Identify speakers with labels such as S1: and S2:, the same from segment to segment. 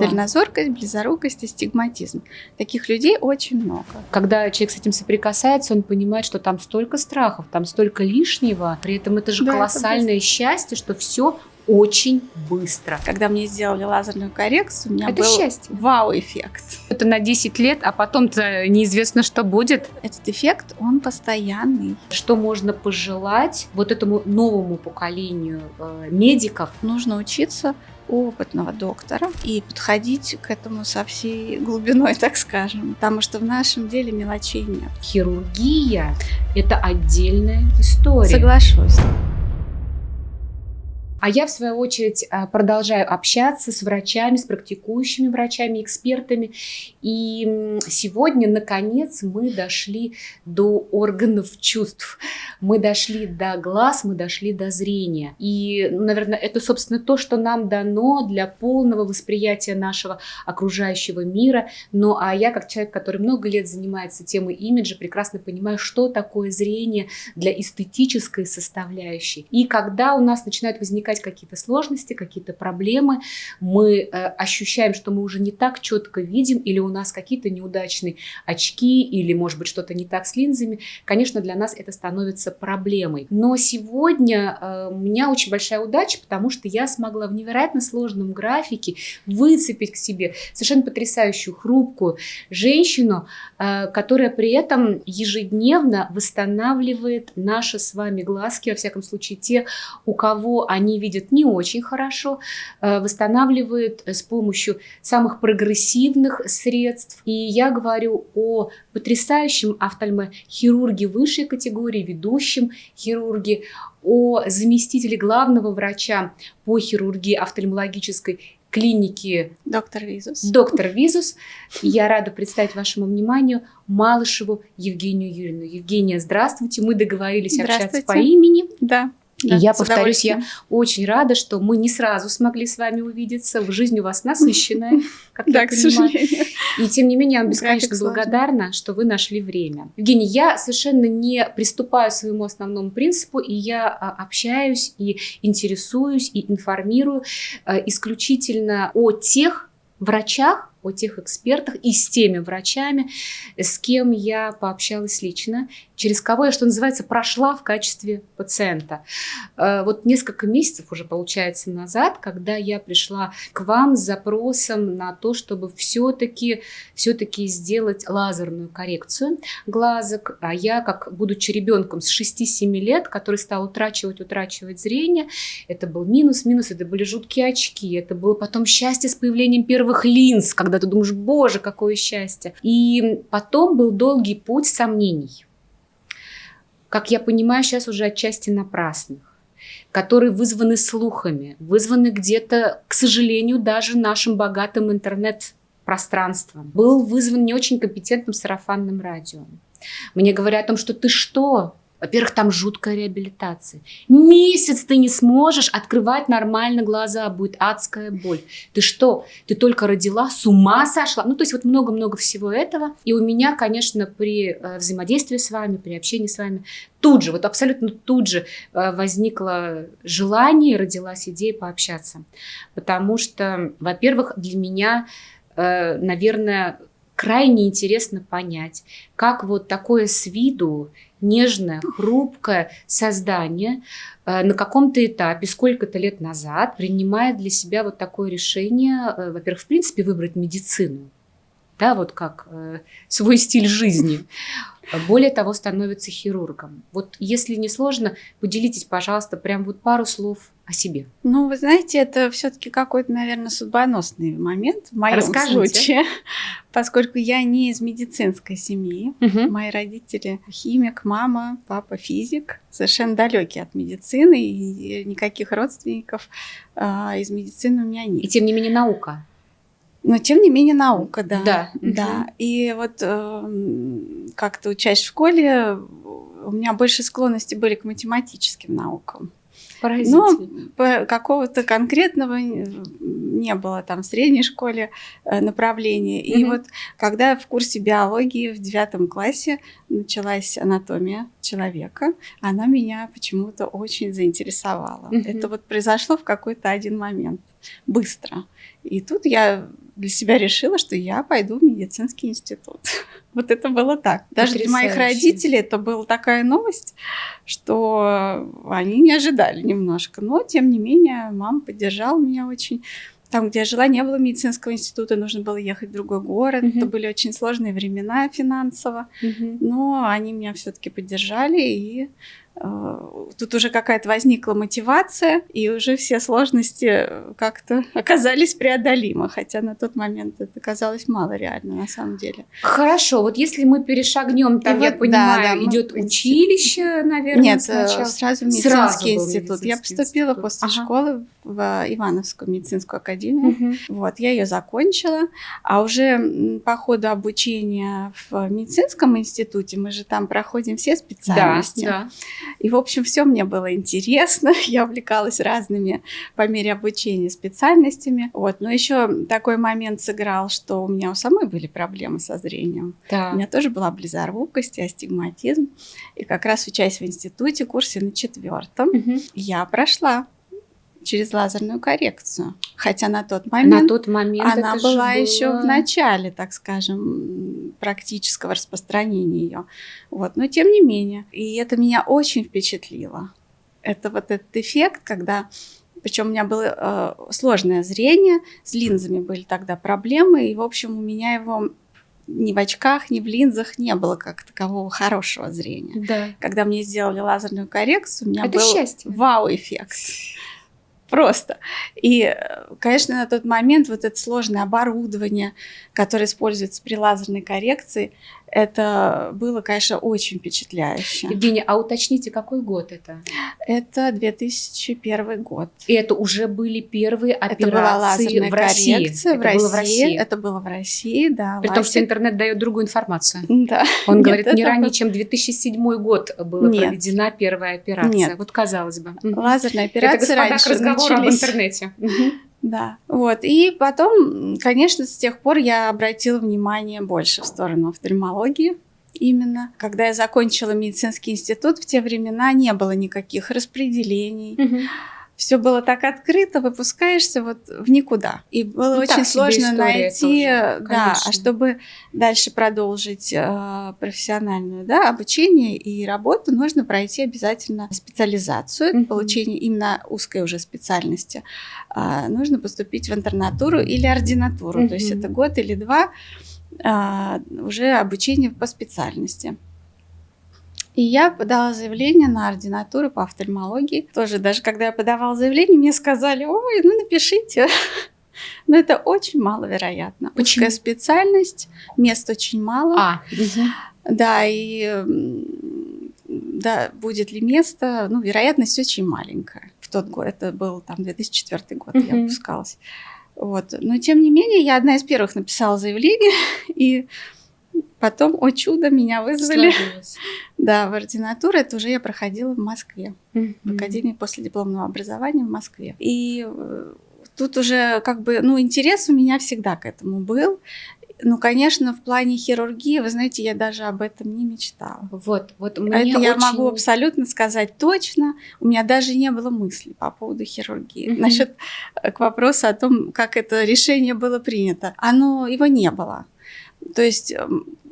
S1: Дальнозоркость, близорукость, астигматизм. Таких людей очень много.
S2: Когда человек с этим соприкасается, он понимает, что там столько страхов, там столько лишнего. При этом это же колоссальное счастье, что все очень быстро.
S1: Когда мне сделали лазерную коррекцию, у меня
S2: Это
S1: был
S2: счастье.
S1: вау-эффект.
S2: Это на 10 лет, а потом-то неизвестно, что будет.
S1: Этот эффект, он постоянный.
S2: Что можно пожелать вот этому новому поколению медиков?
S1: Нужно учиться у опытного доктора и подходить к этому со всей глубиной, так скажем. Потому что в нашем деле мелочей нет.
S2: Хирургия – это отдельная история.
S1: Соглашусь.
S2: А я, в свою очередь, продолжаю общаться с врачами, с практикующими врачами, экспертами. И сегодня, наконец, мы дошли до органов чувств. Мы дошли до глаз, мы дошли до зрения. И, наверное, это, собственно, то, что нам дано для полного восприятия нашего окружающего мира. Ну, а я, как человек, который много лет занимается темой имиджа, прекрасно понимаю, что такое зрение для эстетической составляющей. И когда у нас начинают возникать какие-то сложности, какие-то проблемы, мы ощущаем, что мы уже не так четко видим, или у нас какие-то неудачные очки, или, может быть, что-то не так с линзами, конечно, для нас это становится проблемой. Но сегодня у меня очень большая удача, потому что я смогла в невероятно сложном графике выцепить к себе совершенно потрясающую, хрупкую женщину, которая при этом ежедневно восстанавливает наши с вами глазки, во всяком случае, те, у кого они видят не очень хорошо, восстанавливает с помощью самых прогрессивных средств. И я говорю о потрясающем офтальмохирурге высшей категории, ведущем хирурге, о заместителе главного врача по хирургии офтальмологической клиники
S1: Доктор Визус.
S2: Доктор Визус. Я рада представить вашему вниманию Малышеву Евгению Юрьевну. Евгения, здравствуйте. Мы договорились общаться по имени.
S1: Да.
S2: И я повторюсь, я очень рада, что мы не сразу смогли с вами увидеться. Жизнь у вас насыщенная, как я понимаю. К сожалению. И тем не менее, я вам бесконечно благодарна, что вы нашли время. Евгения, я совершенно не приступаю к своему основному принципу, и я общаюсь, и интересуюсь, и информирую исключительно о тех врачах, о тех экспертах и с теми врачами, с кем я пообщалась лично, через кого я, что называется, прошла в качестве пациента. Вот несколько месяцев уже, получается, назад, когда я пришла к вам с запросом на то, чтобы все-таки сделать лазерную коррекцию глазок, а я, как будучи ребенком с 6-7 лет, который стал утрачивать зрение, это был минус, это были жуткие очки, это было потом счастье с появлением первых линз, когда ты думаешь, боже, какое счастье. И потом был долгий путь сомнений, как я понимаю, сейчас уже отчасти напрасных, которые вызваны слухами, вызваны где-то, к сожалению, даже нашим богатым интернет-пространством. Был вызван не очень компетентным сарафанным радио. Мне говорят о том, что ты что? Во-первых, там жуткая реабилитация. Месяц ты не сможешь открывать нормально глаза, будет адская боль. Ты что? Ты только родила, с ума сошла? Ну, то есть вот много-много всего этого. И у меня, конечно, при взаимодействии с вами, при общении с вами, абсолютно тут же возникло желание, родилась идея пообщаться. Потому что, во-первых, для меня, наверное, крайне интересно понять, как вот такое с виду нежное, хрупкое создание на каком-то этапе, сколько-то лет назад, принимает для себя вот такое решение, во-первых, в принципе, выбрать медицину, да, вот как свой стиль жизни. Более того, становится хирургом. Вот если не сложно, поделитесь, пожалуйста, прям вот пару слов о себе.
S1: Ну, вы знаете, это все-таки какой-то, наверное, судьбоносный момент в моем случае, поскольку я не из медицинской семьи. Мои родители химик, мама, папа физик, совершенно далекие от медицины, и никаких родственников из медицины у меня нет.
S2: И тем не менее наука.
S1: Но тем не менее наука, да.
S2: Да.
S1: И вот как-то учась в школе, у меня больше склонности были к математическим наукам. Но какого-то конкретного не было там в средней школе направления. И вот когда в курсе биологии в 9 классе началась анатомия человека, она меня почему-то очень заинтересовала. Это вот произошло в какой-то один момент, быстро. И тут я для себя решила, что я пойду в медицинский институт. Вот это было так. Даже для моих родителей это была такая новость, что они не ожидали немножко. Но, тем не менее, мама поддержала меня очень. Там, где я жила, не было медицинского института, нужно было ехать в другой город. Это были очень сложные времена финансово. Но они меня все-таки поддержали, и тут уже какая-то возникла мотивация, и уже все сложности как-то оказались преодолимы, хотя на тот момент это казалось малореально на самом деле.
S2: Хорошо, вот если мы перешагнем, там, я понимаю, идет училище, наверное,
S1: нет, сразу медицинский институт. Я поступила после школы в Ивановскую медицинскую академию. Вот, я ее закончила, а уже по ходу обучения в медицинском институте мы же там проходим все специальности.
S2: Да.
S1: И, в общем, все мне было интересно. Я увлекалась разными по мере обучения специальностями. Вот. Но еще такой момент сыграл, что у меня у самой были проблемы со зрением.
S2: Да.
S1: У меня тоже была близорукость и астигматизм. И как раз учась в институте, курсе на 4, я прошла через лазерную коррекцию. Хотя на тот момент она была еще в начале, так скажем, практического распространения ее. Вот. Но тем не менее. И это меня очень впечатлило. Это вот этот эффект, когда... Причем у меня было сложное зрение, с линзами были тогда проблемы, и, в общем, у меня его ни в очках, ни в линзах не было как такового хорошего зрения.
S2: Да.
S1: Когда мне сделали лазерную коррекцию, у меня был вау-эффект. Просто. И, конечно, на тот момент вот это сложное оборудование, которое используется при лазерной коррекции, это было, конечно, очень впечатляюще.
S2: Евгения, а уточните, какой год это?
S1: Это 2001 год.
S2: И это уже были первые операции в России?
S1: Это было в России, да.
S2: При том, что интернет дает другую информацию.
S1: Да.
S2: Он говорит, не ранее, чем 2007 год была проведена первая операция.
S1: Нет.
S2: Вот казалось бы.
S1: Лазерная операция раньше начались.
S2: Это, господа, к разговору об интернете.
S1: Да, вот. И потом, конечно, с тех пор я обратила внимание больше в сторону офтальмологии. Именно. Когда я закончила медицинский институт, в те времена не было никаких распределений. Все было так открыто, выпускаешься вот в никуда. И было очень сложно найти, да, а чтобы дальше продолжить профессиональное обучение и работу, нужно пройти обязательно специализацию, получение именно узкой уже специальности. Нужно поступить в интернатуру или ординатуру, то есть это год или 2 уже обучение по специальности. И я подала заявление на ординатуру по офтальмологии. Тоже даже когда я подавала заявление, мне сказали, ой, ну напишите. Но это очень маловероятно.
S2: Почему?
S1: Узкая специальность, мест очень мало. Да, и да, будет ли место, ну, вероятность очень маленькая. В тот год, это был там 2004 год, я выпускалась. Вот. Но тем не менее, я одна из первых написала заявление, и потом, о чудо, меня вызвали в ординатуру. Это уже я проходила в Москве, в Академии последипломного образования в Москве. И тут уже как бы, ну, интерес у меня всегда к этому был. Ну, конечно, в плане хирургии, вы знаете, я даже об этом не мечтала.
S2: Вот мне
S1: это я могу абсолютно сказать точно. У меня даже не было мыслей по поводу хирургии. Насчет к вопросу о том, как это решение было принято. Его не было. То есть,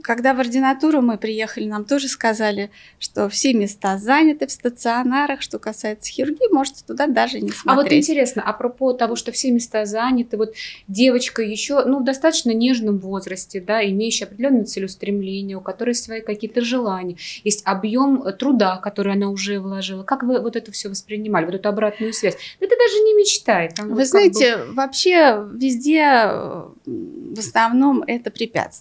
S1: когда в ординатуру мы приехали, нам тоже сказали, что все места заняты в стационарах. Что касается хирургии, можете туда даже не смотреть.
S2: А вот интересно, апропо того, что все места заняты, вот девочка еще, ну, в достаточно нежном возрасте, да, имеющая определенное целеустремление, у которой свои какие-то желания, есть объем труда, который она уже вложила. Как вы вот это все воспринимали, вот эту обратную связь? Это даже не мечтай. Там
S1: вы знаете, вообще везде в основном это препятствия.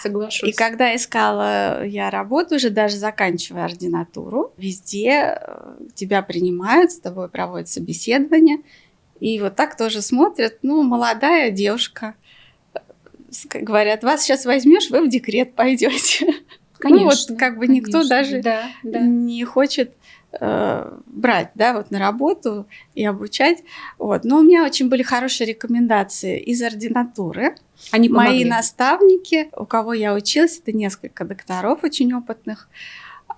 S2: Соглашусь.
S1: И когда искала я работу, уже даже заканчивая ординатуру, везде тебя принимают, с тобой проводят собеседование. И вот так тоже смотрят, ну, молодая девушка. Говорят, вас сейчас возьмешь, вы в декрет пойдете.
S2: Конечно.
S1: Ну, вот как бы никто даже не хочет брать, да, вот на работу и обучать. Вот. Но у меня очень были хорошие рекомендации из ординатуры.
S2: Они помогли.
S1: Мои наставники, у кого я училась, это несколько докторов очень опытных,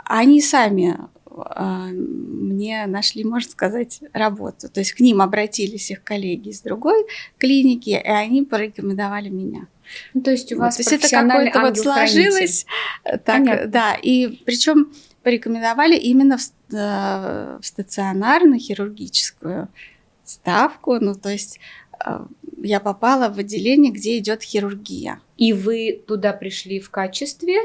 S1: они сами мне нашли, можно сказать, работу. То есть к ним обратились их коллеги из другой клиники, и они порекомендовали меня.
S2: Ну, то есть у вас профессиональный ангел-хранитель.
S1: То есть это какое-то вот сложилось. Так, да, и причем порекомендовали именно в стационарную хирургическую ставку. Ну, то есть я попала в отделение, где идет хирургия.
S2: И вы туда пришли в качестве?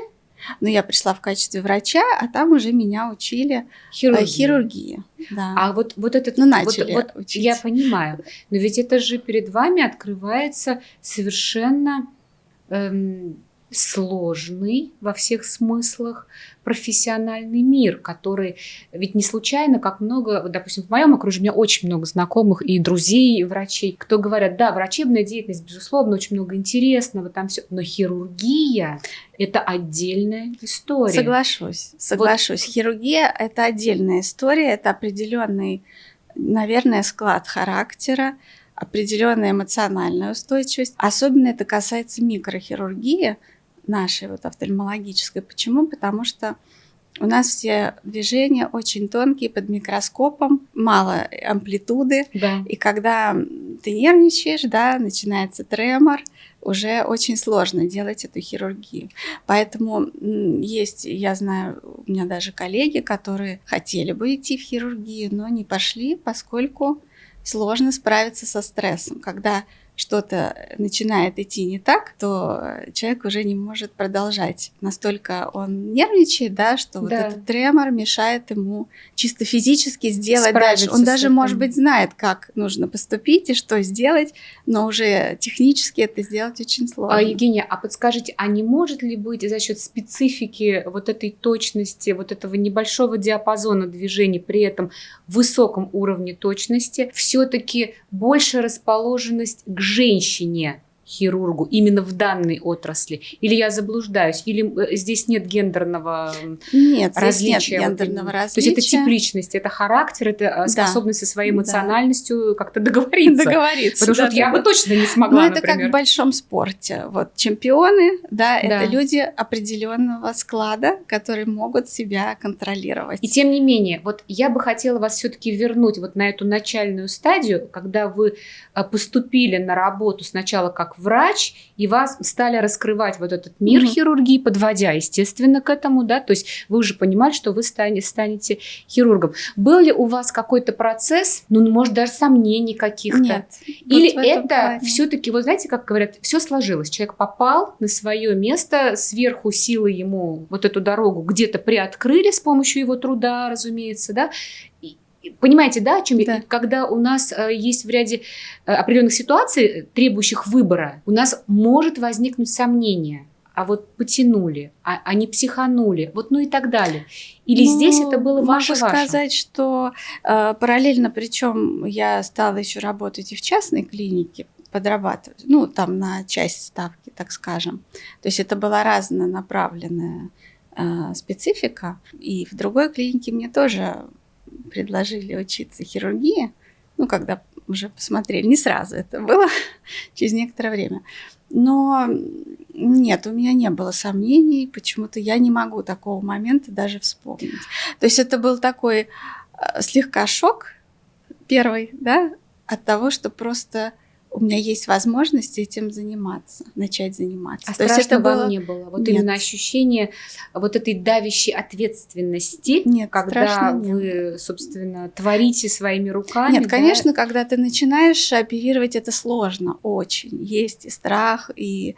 S1: Ну, я пришла в качестве врача, а там уже меня учили хирургии. Да.
S2: А вот этот...
S1: Ну, начали учить.
S2: Я понимаю. Но ведь это же перед вами открывается совершенно сложный во всех смыслах профессиональный мир, который ведь не случайно, как много, допустим, в моем окружении у меня очень много знакомых и друзей, и врачей, кто говорят, да, врачебная деятельность, безусловно, очень много интересного, там все, но хирургия – это отдельная история.
S1: Соглашусь. Вот. Хирургия – это отдельная история, это определенный, наверное, склад характера, определенная эмоциональная устойчивость. Особенно это касается микрохирургии, нашей вот офтальмологической. Почему? Потому что у нас все движения очень тонкие, под микроскопом, мало амплитуды.
S2: Да.
S1: И когда ты нервничаешь, да, начинается тремор, уже очень сложно делать эту хирургию. Поэтому есть, я знаю, у меня даже коллеги, которые хотели бы идти в хирургию, но не пошли, поскольку сложно справиться со стрессом. Когда что-то начинает идти не так, то человек уже не может продолжать. Настолько он нервничает, да, что вот этот тремор мешает ему чисто физически сделать дальше. Он даже, может быть, знает, как нужно поступить и что сделать, но уже технически это сделать очень сложно.
S2: Евгения, а подскажите, а не может ли быть за счет специфики вот этой точности, вот этого небольшого диапазона движений, при этом высоком уровне точности, все-таки больше расположенность к женщине, хирургу, именно в данной отрасли? Или я заблуждаюсь? Или здесь нет гендерного различия?
S1: Здесь нет гендерного различия.
S2: То есть это тип личности, это характер, это способность со своей эмоциональностью как-то договориться. Потому что я бы точно не смогла,
S1: это как в большом спорте. Вот чемпионы, это люди определенного склада, которые могут себя контролировать.
S2: И тем не менее, вот я бы хотела вас все-таки вернуть вот на эту начальную стадию, когда вы поступили на работу сначала как врач, и вас стали раскрывать вот этот мир хирургии, подводя, естественно, к этому, да, то есть вы уже понимали, что вы станете хирургом. Был ли у вас какой-то процесс, может, даже сомнений каких-то?
S1: Нет.
S2: Или вот это все-таки, вот знаете, как говорят, все сложилось, человек попал на свое место, сверху силы ему вот эту дорогу где-то приоткрыли с помощью его труда, разумеется, да. Понимаете, да, о чем я? Когда у нас есть в ряде определенных ситуаций, требующих выбора, у нас может возникнуть сомнение. А вот потянули, а не психанули, вот и так далее. Или здесь это было ваше?
S1: Могу сказать, что параллельно, причем я стала еще работать и в частной клинике, подрабатывать, там на часть ставки, так скажем. То есть это была разнонаправленная специфика. И в другой клинике мне тоже предложили учиться хирургии, когда уже посмотрели, не сразу это было, через некоторое время. Но нет, у меня не было сомнений, почему-то я не могу такого момента даже вспомнить. То есть это был такой слегка шок первый, от того, что просто у меня есть возможность этим заниматься, начать заниматься.
S2: А страшно вам не было? Вот именно ощущение вот этой давящей ответственности, когда вы, собственно, творите своими руками.
S1: Нет, конечно, когда ты начинаешь оперировать, это сложно, очень. Есть и страх, и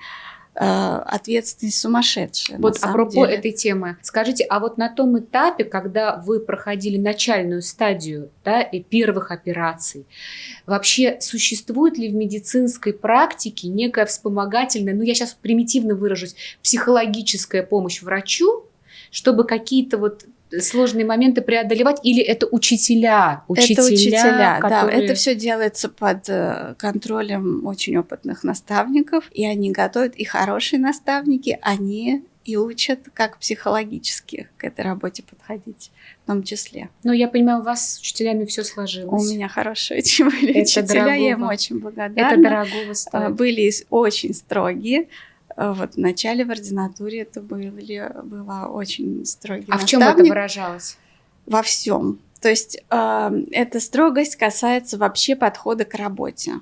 S1: ответственность сумасшедшая.
S2: Вот апропо этой темы, скажите, а вот на том этапе, когда вы проходили начальную стадию и первых операций, вообще существует ли в медицинской практике некая вспомогательная, я сейчас примитивно выражусь, психологическая помощь врачу, чтобы какие-то сложные моменты преодолевать, или это учителя?
S1: Это учителя, которые... это все делается под контролем очень опытных наставников, и они готовят, и хорошие наставники, они и учат, как психологически к этой работе подходить, в том числе.
S2: Ну, я понимаю, у вас с учителями все сложилось.
S1: У меня хорошие очень были учителя, я им очень благодарна.
S2: Это дорогого стоит.
S1: Были очень строгие. Вот в начале в ординатуре это было очень строгий наставник.
S2: А в чем это выражалось?
S1: Во всем. То есть эта строгость касается вообще подхода к работе.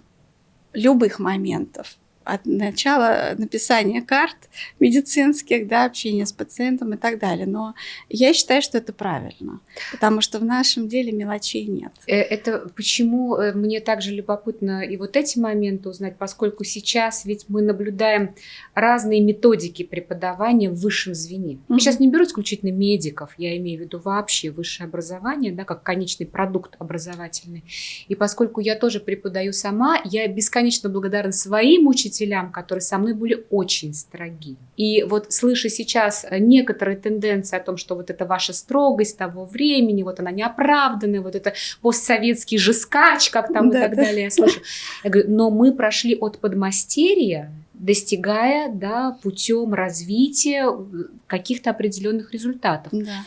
S1: Любых моментов. От начала написания карт медицинских, да, общения с пациентом и так далее. Но я считаю, что это правильно, потому что в нашем деле мелочей нет.
S2: Это почему мне также любопытно и вот эти моменты узнать, поскольку сейчас ведь мы наблюдаем разные методики преподавания в высшем звене. Я сейчас не беру исключительно медиков, я имею в виду вообще высшее образование, да, как конечный продукт образовательный. И поскольку я тоже преподаю сама, я бесконечно благодарна своим учителям, которые со мной были очень строги. И вот слыша сейчас некоторые тенденции о том, что вот это ваша строгость того времени, вот она неоправданная, вот это постсоветский жескач, как там и так далее, я слышу. Я говорю, но мы прошли от подмастерья, достигая, да, путем развития каких-то определенных результатов.
S1: Да.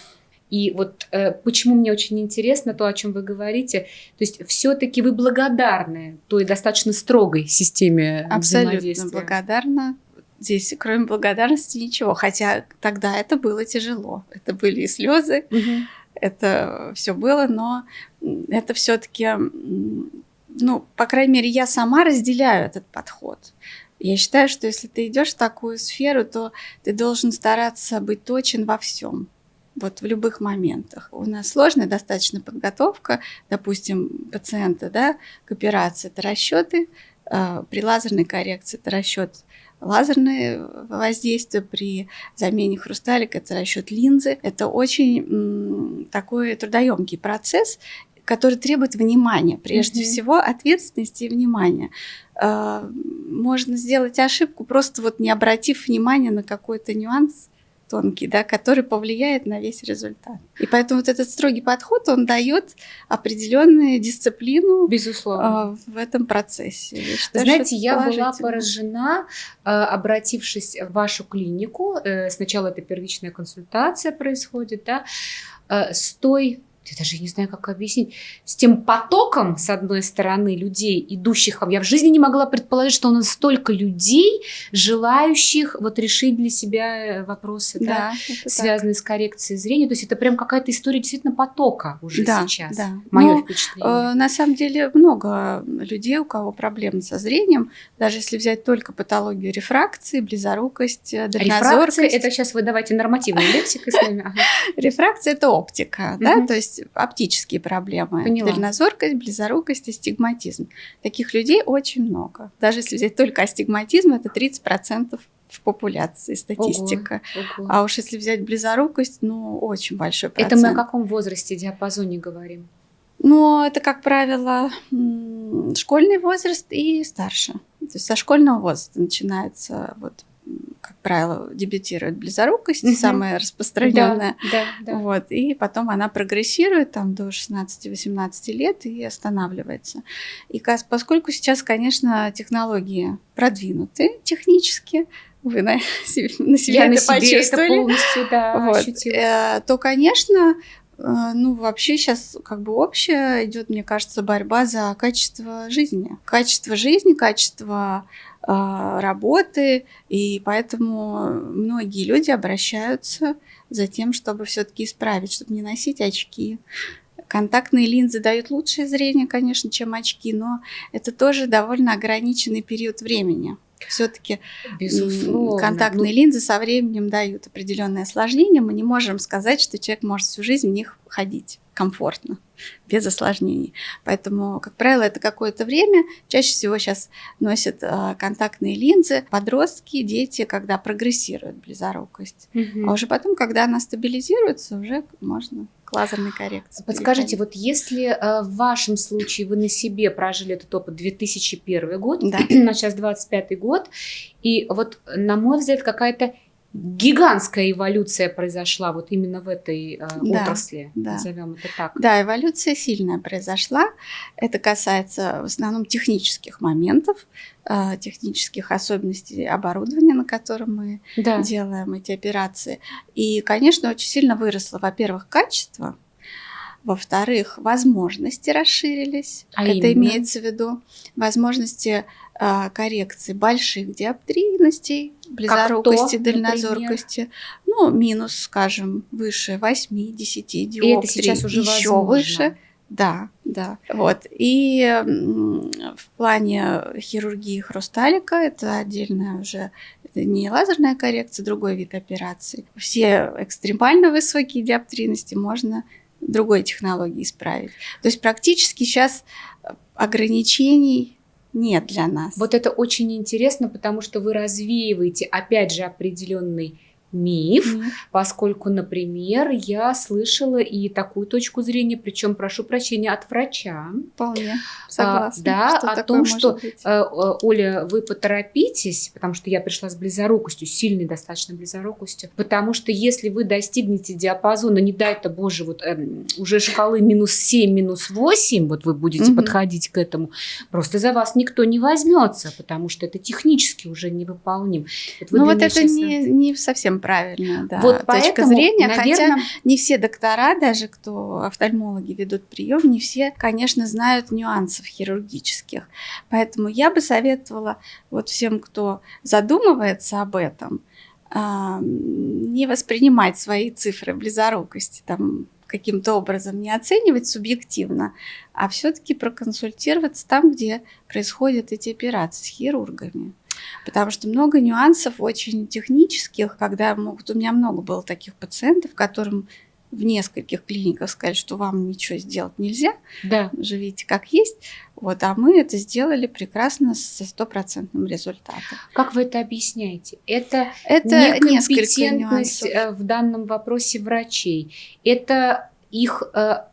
S2: И вот почему мне очень интересно то, о чем вы говорите, то есть все-таки вы благодарны той достаточно строгой системе взаимодействия?
S1: Абсолютно благодарна. Здесь, кроме благодарности, ничего. Хотя тогда это было тяжело. Это были и слезы, это все было, но это все-таки, ну, по крайней мере, я сама разделяю этот подход. Я считаю, что если ты идешь в такую сферу, то ты должен стараться быть точен во всем. Вот в любых моментах. У нас сложная достаточно подготовка, допустим, пациента, да, к операции. Это расчеты, при лазерной коррекции это расчет лазерное воздействие, при замене хрусталика это расчет линзы. Это очень такой трудоемкий процесс, который требует внимания, прежде всего ответственности и внимания. Можно сделать ошибку, просто вот не обратив внимания на какой-то нюанс тонкий, да, который повлияет на весь результат. И поэтому вот этот строгий подход, он дает определенную дисциплину, безусловно, в этом процессе.
S2: Знаете, я была поражена, обратившись в вашу клинику, сначала это первичная консультация происходит, да, с той... Я даже не знаю, как объяснить. С тем потоком, с одной стороны, людей, идущих... Я в жизни не могла предположить, что у нас столько людей, желающих вот решить для себя вопросы, да, связанные с коррекцией зрения. То есть это прям какая-то история действительно потока уже сейчас. Да. Мое впечатление.
S1: На самом деле много людей, у кого проблемы со зрением. Даже если взять только патологию рефракции, близорукость, дальнозоркость.
S2: Рефракция, это сейчас вы давайте нормативной лексикой с нами.
S1: Рефракция – это оптика, да, то есть оптические проблемы.
S2: Поняла.
S1: Дальнозоркость, близорукость, астигматизм. Таких людей очень много. Даже если взять только астигматизм, это 30% в популяции статистика.
S2: Ого.
S1: А уж если взять близорукость, ну, очень большой процент.
S2: Это мы о каком возрасте, диапазоне говорим?
S1: Ну, это, как правило, школьный возраст и старше. То есть со школьного возраста начинается вот, как правило, дебютирует близорукость, самая распространенная.
S2: Да.
S1: Вот, и потом она прогрессирует там, до 16-18 лет и останавливается. И поскольку сейчас, конечно, технологии продвинуты технически, вы на себе это почувствовали,
S2: это полностью ощутила.
S1: То, конечно, ну, вообще сейчас как бы общая идет, мне кажется, борьба за качество жизни. Качество жизни, качество работы, и поэтому многие люди обращаются за тем, чтобы все-таки исправить, чтобы не носить очки. Контактные линзы дают лучшее зрение, конечно, чем очки, но это тоже довольно ограниченный период времени. Все-таки контактные линзы со временем дают определенные осложнения. Мы не можем сказать, что человек может всю жизнь в них ходить комфортно, без осложнений. Поэтому, как правило, это какое-то время. Чаще всего сейчас носят контактные линзы подростки, дети, когда прогрессирует близорукость. А уже потом, когда она стабилизируется, уже можно к лазерной коррекции.
S2: Подскажите, вот если в вашем случае вы на себе прожили этот опыт 2001 год,
S1: да.
S2: а сейчас 25 год, и вот, на мой взгляд, какая-то гигантская эволюция произошла вот именно в этой отрасли, назовем это так.
S1: Да, эволюция сильная произошла. Это касается в основном технических моментов, технических особенностей оборудования, на котором мы делаем эти операции. И, конечно, очень сильно выросло, во-первых, качество, во-вторых, возможности расширились. Это имеется в виду возможности коррекции больших диоптрийностей, близорукости, дальнозоркости. Ну, минус, скажем, выше 8-10 диоптрий.
S2: И это сейчас уже
S1: еще
S2: возможно.
S1: Выше. Да. Вот. И в плане хирургии хрусталика это отдельная уже, это не лазерная коррекция, другой вид операций. Все экстремально высокие диоптрийности можно другой технологией исправить. То есть практически сейчас ограничений нет для нас.
S2: Вот это очень интересно, потому что вы развеиваете, опять же, определенный миф, поскольку, например, я слышала и такую точку зрения, причем, прошу прощения, от врача.
S1: Вполне согласна.
S2: Да, о том, что, Оля, вы поторопитесь, потому что я пришла с близорукостью, сильной достаточно близорукостью, потому что если вы достигнете диапазона, не дай-то, боже, вот уже шкалы -7, -8, вот вы будете подходить к этому, просто за вас никто не возьмется, потому что это технически уже невыполним.
S1: Вот это сейчас... не совсем правильно, да,
S2: вот
S1: точка зрения, наверное... хотя не все доктора, даже кто офтальмологи ведут прием, не все, конечно, знают нюансов хирургических. Поэтому я бы советовала вот всем, кто задумывается об этом, не воспринимать свои цифры близорукости, там, каким-то образом не оценивать субъективно, а все-таки проконсультироваться там, где происходят эти операции с хирургами. Потому что много нюансов очень технических, когда у меня много было таких пациентов, которым в нескольких клиниках сказали, что вам ничего сделать нельзя, живите как есть. Вот, а мы это сделали прекрасно со 100% результатом.
S2: Как вы это объясняете? Это некомпетентность в данном вопросе врачей. Это их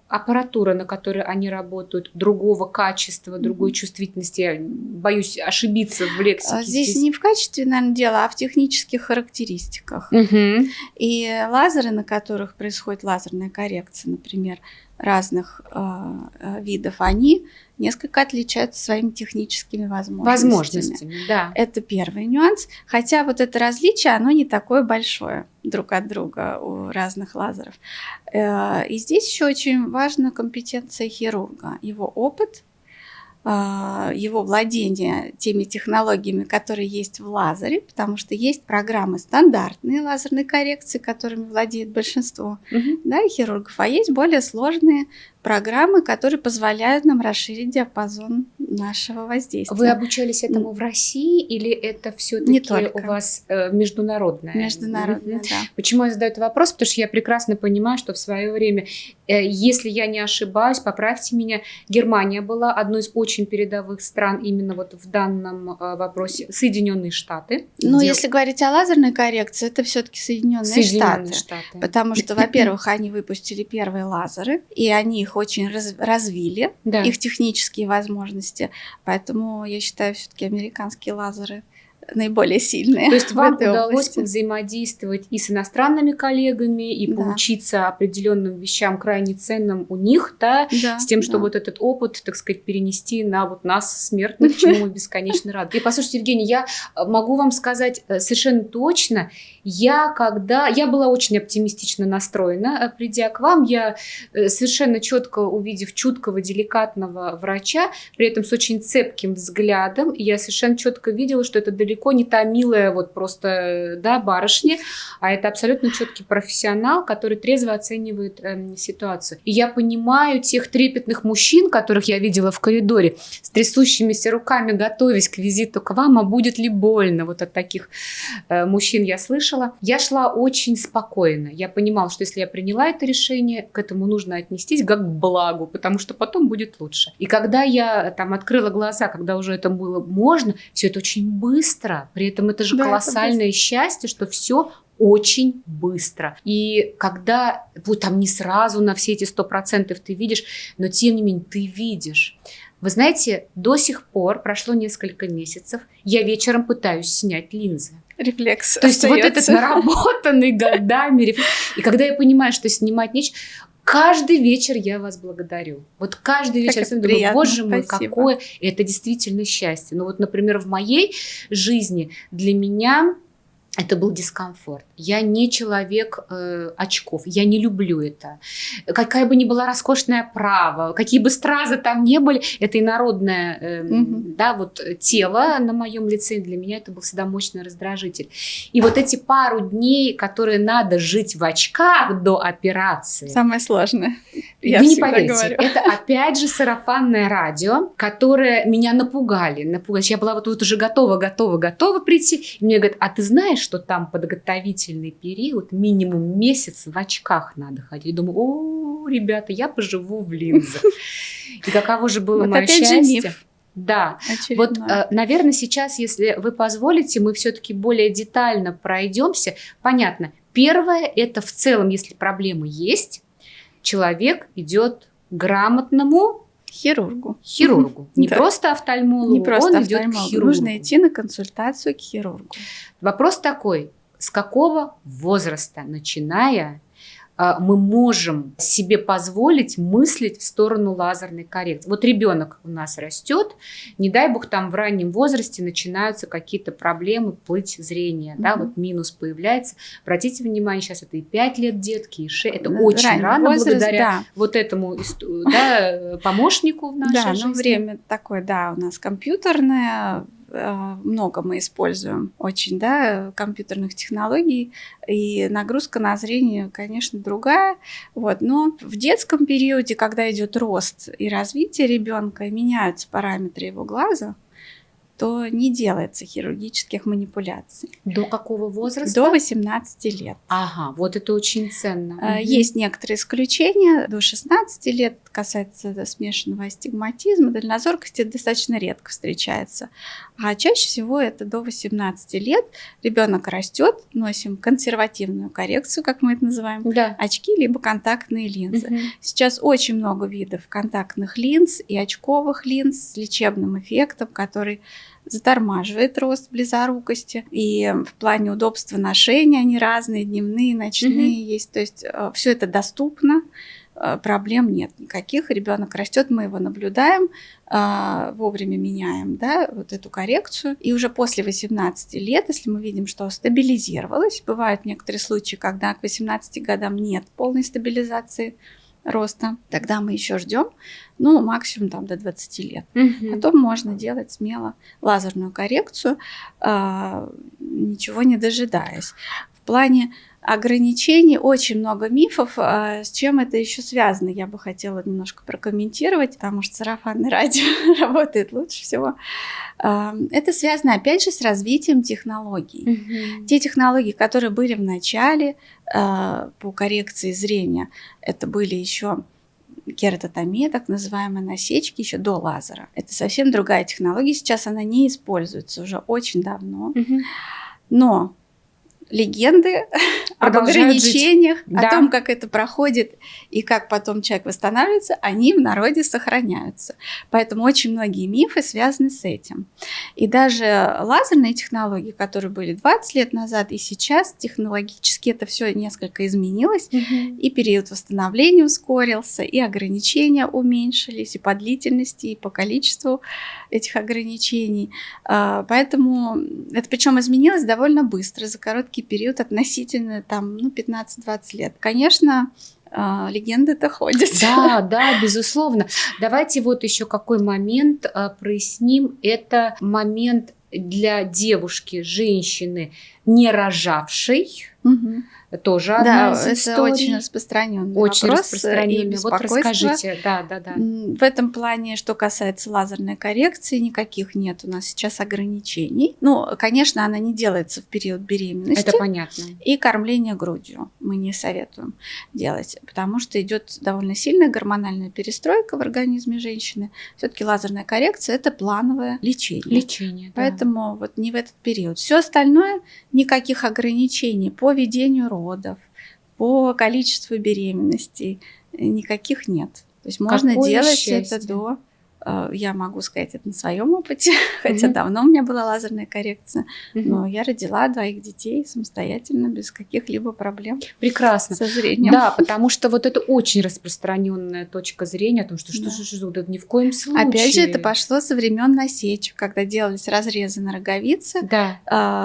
S2: аппаратура, на которой они работают, другого качества, другой чувствительности. Я боюсь ошибиться в лексике.
S1: Здесь не в качестве, наверное, дела, а в технических характеристиках. И лазеры, на которых происходит лазерная коррекция, например, разных видов, они несколько отличаются своими техническими возможностями.
S2: Да.
S1: Это первый нюанс. Хотя вот это различие, оно не такое большое друг от друга у разных лазеров. И здесь еще очень важна компетенция хирурга, его опыт, его владение теми технологиями, которые есть в лазере, потому что есть программы стандартные лазерной коррекции, которыми владеет большинство хирургов, а есть более сложные программы, которые позволяют нам расширить диапазон нашего воздействия.
S2: Вы обучались этому в России или это все-таки у вас международное?
S1: Международное, да.
S2: Почему я задаю этот вопрос? Потому что я прекрасно понимаю, что в свое время, если я не ошибаюсь, поправьте меня, Германия была одной из очень передовых стран именно вот в данном вопросе. Соединенные Штаты.
S1: Ну, если говорить о лазерной коррекции, это все-таки Соединенные Штаты. Потому что, во-первых, они выпустили первые лазеры, и они их очень развили, их технические возможности. Поэтому я считаю, все-таки американские лазеры наиболее сильные.
S2: То есть вам удалось взаимодействовать и с иностранными коллегами, и поучиться определенным вещам крайне ценным у них, с тем, чтобы вот этот опыт, так сказать, перенести на вот нас, смертных, чему мы бесконечно рады. И послушайте, Евгений, я могу вам сказать совершенно точно, я была очень оптимистично настроена, придя к вам, я совершенно четко увидев чуткого, деликатного врача, при этом с очень цепким взглядом, я совершенно четко видела, что это далеко не та милая вот просто барышня, а это абсолютно четкий профессионал, который трезво оценивает ситуацию. И я понимаю тех трепетных мужчин, которых я видела в коридоре, с трясущимися руками, готовясь к визиту к вам, а будет ли больно? Вот от таких мужчин я слышала. Я шла очень спокойно. Я понимала, что если я приняла это решение, к этому нужно отнестись как к благу, потому что потом будет лучше. И когда я там открыла глаза, когда уже это было можно, все это очень быстро. При этом это же колоссальное счастье, что все очень быстро. И когда вот там не сразу на все эти 100% ты видишь, но тем не менее ты видишь. Вы знаете, до сих пор прошло несколько месяцев, я вечером пытаюсь снять линзы.
S1: Рефлекс.
S2: То есть вот этот наработанный годами рефлекс. И когда я понимаю, что снимать нечего, каждый вечер я вас благодарю. Вот каждый вечер я думаю, боже мой, какое это действительно счастье. Ну вот, например, в моей жизни для меня это был дискомфорт. Я не человек очков, я не люблю это. Какая бы ни была роскошная оправа, какие бы стразы там не были, это инородное да, вот, тело на моем лице, для меня это был всегда мощный раздражитель. И вот эти пару дней, которые надо жить в очках до операции.
S1: Самое сложное.
S2: Вы не поверите, это опять же сарафанное радио, которое меня напугали. Я была вот уже готова прийти. И мне говорят, а ты знаешь, что там подготовительный период, минимум месяц в очках надо ходить. Я думаю, о, ребята, я поживу в линзах. И каково же было мое счастье. Да, вот, наверное, сейчас, если вы позволите, мы все-таки более детально пройдемся. Понятно, первое, это в целом, если проблемы есть, человек идет к грамотному хирургу. Не просто офтальмологу, он идет к хирургу.
S1: Нужно идти на консультацию к хирургу.
S2: Вопрос такой, с какого возраста, начиная, мы можем себе позволить мыслить в сторону лазерной коррекции? Вот ребенок у нас растет, не дай бог там в раннем возрасте начинаются какие-то проблемы, плыть зрения, да, вот минус появляется. Обратите внимание, сейчас это и 5 лет детки, и 6, это очень ранний рано возраст, благодаря вот этому помощнику в нашей жизни.
S1: Да, время такое, да, у нас компьютерное, много мы используем очень, да, компьютерных технологий, и нагрузка на зрение, конечно, другая. Вот. Но в детском периоде, когда идет рост и развитие ребенка, меняются параметры его глаза, то не делается хирургических манипуляций.
S2: До какого возраста?
S1: До 18 лет.
S2: Ага, вот это очень ценно.
S1: Есть некоторые исключения. До 16 лет касается смешанного астигматизма. Дальнозоркость достаточно редко встречается. А чаще всего это до 18 лет. Ребенок растет, носим консервативную коррекцию, как мы это называем, да. Очки либо контактные линзы. Сейчас очень много видов контактных линз и очковых линз с лечебным эффектом, который затормаживает рост близорукости. И в плане удобства ношения они разные, дневные, ночные есть. То есть все это доступно, проблем нет никаких. Ребенок растет, мы его наблюдаем, вовремя меняем, да, вот эту коррекцию. И уже после 18 лет, если мы видим, что стабилизировалось, бывают некоторые случаи, когда к 18 годам нет полной стабилизации роста, тогда мы еще ждем, ну, максимум там до 20 лет. Потом можно делать смело лазерную коррекцию, ничего не дожидаясь. В плане ограничений очень много мифов. С чем это еще связано, я бы хотела немножко прокомментировать, потому что сарафанное радио работает лучше всего. Это связано, опять же, с развитием технологий. Те технологии, которые были в начале по коррекции зрения, это были еще кератотомия, так называемые насечки, еще до лазера. Это совсем другая технология, сейчас она не используется уже очень давно. Но легенды об ограничениях, о том, как это проходит и как потом человек восстанавливается, они в народе сохраняются. Поэтому очень многие мифы связаны с этим. И даже лазерные технологии, которые были 20 лет назад и сейчас, технологически это все несколько изменилось, и период восстановления ускорился, и ограничения уменьшились, и по длительности, и по количеству этих ограничений. Поэтому это причем изменилось довольно быстро, за короткий период относительно там, 15-20 лет. Конечно, легенды-то ходят.
S2: Да, безусловно. Давайте вот еще какой момент проясним. Это момент для девушки, женщины, не рожавшей. Тоже одна из историй.
S1: Это очень распространенный вопрос.
S2: Распространенный. Вот расскажите. Да.
S1: В этом плане, что касается лазерной коррекции, никаких нет у нас сейчас ограничений. Ну, конечно, она не делается в период беременности.
S2: Это понятно.
S1: И кормление грудью мы не советуем делать, потому что идет довольно сильная гормональная перестройка в организме женщины. Все-таки лазерная коррекция – это плановое лечение. Поэтому вот не в этот период. Все остальное никаких ограничений по ведению родов, по количеству беременностей никаких нет. То есть можно делать это до я могу сказать это на своем опыте, хотя давно у меня была лазерная коррекция, но я родила 2 детей самостоятельно, без каких-либо проблем.
S2: Прекрасно.
S1: Со зрением.
S2: Да, потому что вот это очень распространенная точка зрения о том, что ни в коем случае.
S1: Опять же, это пошло со времен насечек, когда делались разрезы на роговице,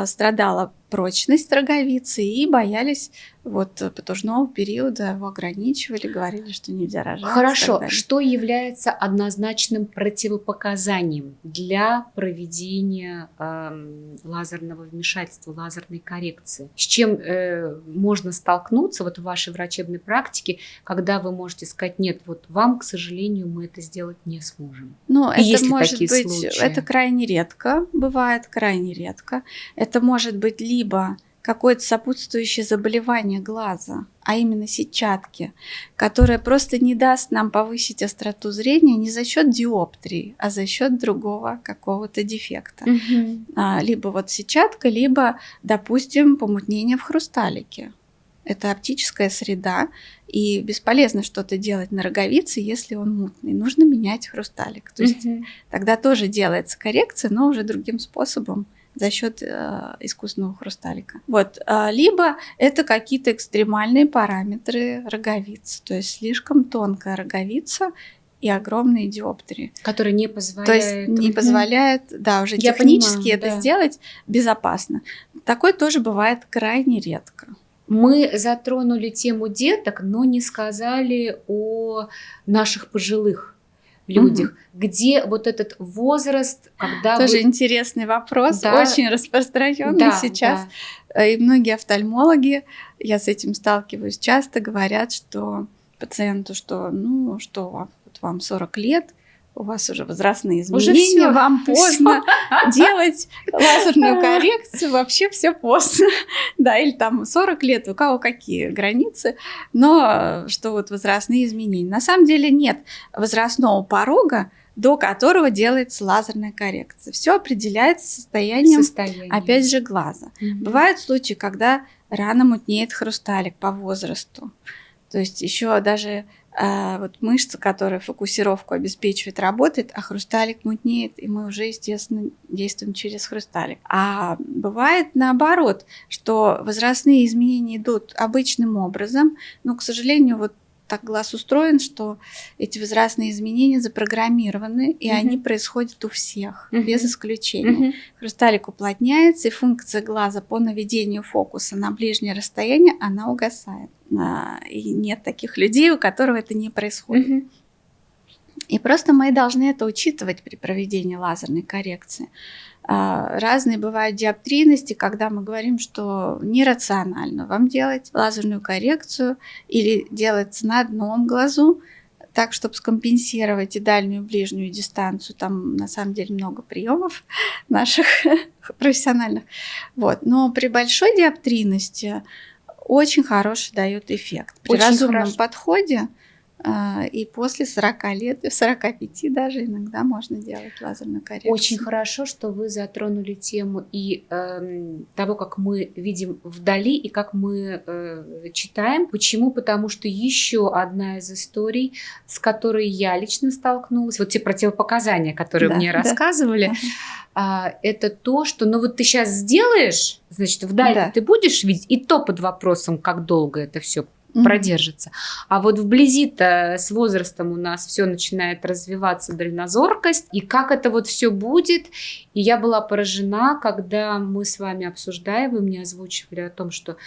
S1: страдала прочность роговицы и боялись потужного периода, его ограничивали, говорили, что нельзя рожать.
S2: Хорошо, что является однозначным противопоказанием для проведения лазерного вмешательства, лазерной коррекции? С чем можно столкнуться в вашей врачебной практике, когда вы можете сказать: нет, вам, к сожалению, мы это сделать не сможем?
S1: Это может быть, случаи? Это крайне редко, бывает крайне редко. Это может быть либо какое-то сопутствующее заболевание глаза, а именно сетчатки, которое просто не даст нам повысить остроту зрения не за счет диоптрии, а за счет другого какого-то дефекта. Либо сетчатка, либо, допустим, помутнение в хрусталике. Это оптическая среда, и бесполезно что-то делать на роговице, если он мутный. Нужно менять хрусталик. То есть тогда тоже делается коррекция, но уже другим способом, за счет искусственного хрусталика. Либо это какие-то экстремальные параметры роговицы, то есть слишком тонкая роговица и огромные диоптрии.
S2: Которые не позволяют...
S1: То есть не позволяет, уже технически это сделать безопасно. Такое тоже бывает крайне редко.
S2: Мы затронули тему деток, но не сказали о наших пожилых людях, где этот возраст, когда
S1: тоже интересный вопрос, очень распространенный сейчас. И многие офтальмологи, я с этим сталкиваюсь часто, говорят, что пациенту, что вам 40 лет, у вас уже возрастные изменения, вам поздно делать лазерную коррекцию, вообще все поздно. Или 40 лет, у кого какие границы, но что возрастные изменения. На самом деле нет возрастного порога, до которого делается лазерная коррекция. Все определяется состоянием, опять же, глаза. Бывают случаи, когда рано мутнеет хрусталик по возрасту. То есть еще даже мышца, которая фокусировку обеспечивает, работает, а хрусталик мутнеет, и мы уже, естественно, действуем через хрусталик. А бывает наоборот, что возрастные изменения идут обычным образом, но, к сожалению, так глаз устроен, что эти возрастные изменения запрограммированы, и они происходят у всех, без исключения. Хрусталик уплотняется, и функция глаза по наведению фокуса на ближнее расстояние, она угасает. И нет таких людей, у которых это не происходит. И просто мы должны это учитывать при проведении лазерной коррекции. Разные бывают диоптрийности, когда мы говорим, что нерационально вам делать лазерную коррекцию или делается на одном глазу, так, чтобы скомпенсировать и дальнюю, и ближнюю дистанцию. Там на самом деле много приемов наших профессиональных. Но при большой диоптрийности очень хороший дает эффект. При разумном подходе и после 40 лет, 45 даже иногда можно делать лазерную коррекцию.
S2: Очень хорошо, что вы затронули тему и того, как мы видим вдали и как мы читаем. Почему? Потому что еще одна из историй, с которой я лично столкнулась, те противопоказания, которые мне рассказывали, это то, что ты сейчас сделаешь, значит, вдали ты будешь видеть, и то под вопросом, как долго это все продержится. А вблизи-то с возрастом у нас все начинает развиваться дальнозоркость, и как это все будет. И я была поражена, когда мы с вами обсуждая, вы мне озвучивали о том, что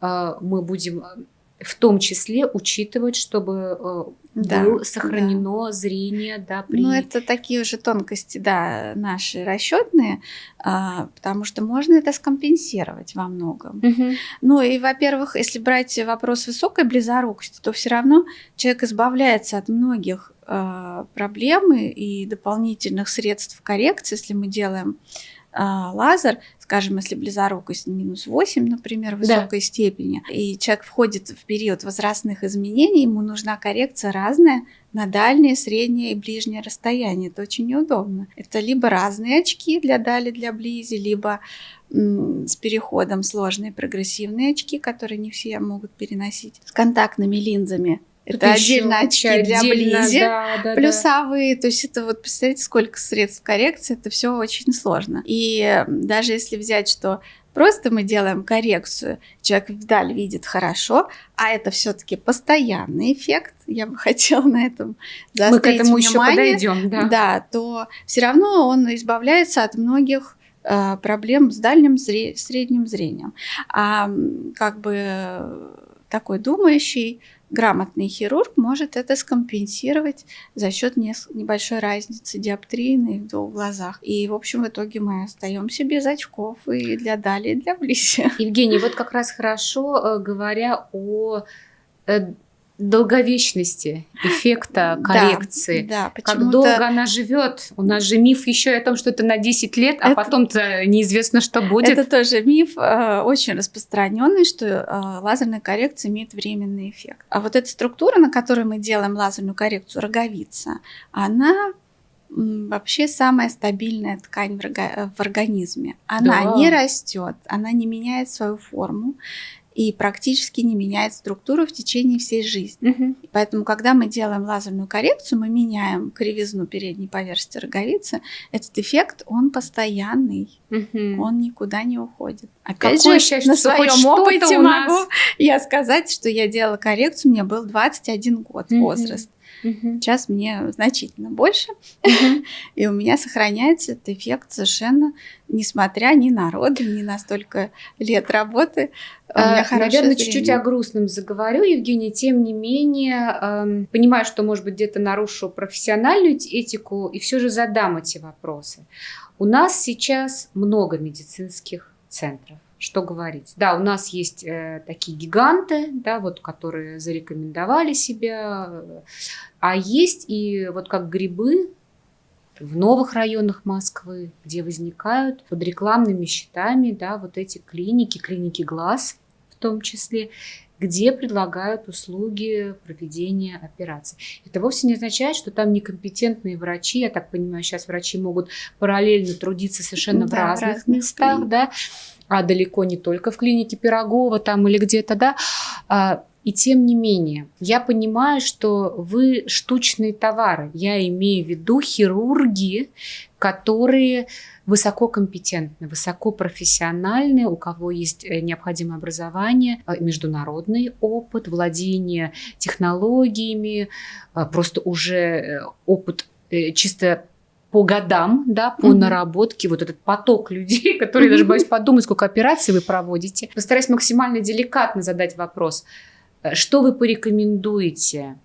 S2: мы будем в том числе учитывать, чтобы было сохранено зрение.
S1: Это такие уже тонкости, наши расчетные, потому что можно это скомпенсировать во многом. И, во-первых, если брать вопрос высокой близорукости, то все равно человек избавляется от многих проблем и дополнительных средств коррекции, если мы делаем лазер, скажем, если близорукость -8, например, высокой степени, и человек входит в период возрастных изменений, ему нужна коррекция разная на дальнее, среднее и ближнее расстояние. Это очень неудобно. Это либо разные очки для дали, для близи, либо с переходом сложные прогрессивные очки, которые не все могут переносить, с контактными линзами Это отдельно очки для близи, плюсовые. То есть это вот, представляете, сколько средств коррекции, это все очень сложно. И даже если взять, что просто мы делаем коррекцию, человек вдаль видит хорошо, а это все-таки постоянный эффект, я бы хотела на этом заострить внимание. Мы к этому еще подойдем, да. Да, то все равно он избавляется от многих проблем с дальним средним зрением. А как бы такой думающий, грамотный хирург может это скомпенсировать за счет небольшой разницы диоптрии в двух глазах. И, в общем, в итоге мы остаемся без очков и для дали, и для близи.
S2: Евгений, вот как раз хорошо, говоря о долговечности эффекта коррекции.
S1: Да,
S2: как долго она живет. У нас же миф еще о том, что это на 10 лет, а потом-то неизвестно, что будет.
S1: Это тоже миф очень распространенный, что лазерная коррекция имеет временный эффект. А вот эта структура, на которой мы делаем лазерную коррекцию, роговица, она вообще самая стабильная ткань в организме. Она не растет, она не меняет свою форму и практически не меняет структуру в течение всей жизни. Поэтому, когда мы делаем лазерную коррекцию, мы меняем кривизну передней поверхности роговицы. Этот эффект, он постоянный, он никуда не уходит. Опять же, на своем опыте могу я сказать, что я делала коррекцию, мне был 21 год возраст. Сейчас мне значительно больше, и у меня сохраняется этот эффект совершенно, несмотря ни на роды, ни на столько лет работы.
S2: Наверное, чуть-чуть о грустном заговорю, Евгения, тем не менее, понимаю, что, может быть, где-то нарушу профессиональную этику, и все же задам эти вопросы. У нас сейчас много медицинских центров. Что говорить? Да, у нас есть такие гиганты, да, вот, которые зарекомендовали себя, а есть и вот как грибы в новых районах Москвы, где возникают под рекламными щитами, да, вот эти клиники глаз в том числе, где предлагают услуги проведения операций. Это вовсе не означает, что там некомпетентные врачи. Я так понимаю, сейчас врачи могут параллельно трудиться совершенно в разных местах, да, а далеко не только в клинике Пирогова там или где-то, да. И тем не менее, я понимаю, что вы штучные товары. Я имею в виду хирурги, которые высококомпетентны, высокопрофессиональны, у кого есть необходимое образование, международный опыт, владение технологиями, просто уже опыт чисто по годам, да, по наработке, вот этот поток людей, которые, даже боюсь подумать, сколько операций вы проводите. Постараюсь максимально деликатно задать вопрос. Что вы порекомендуете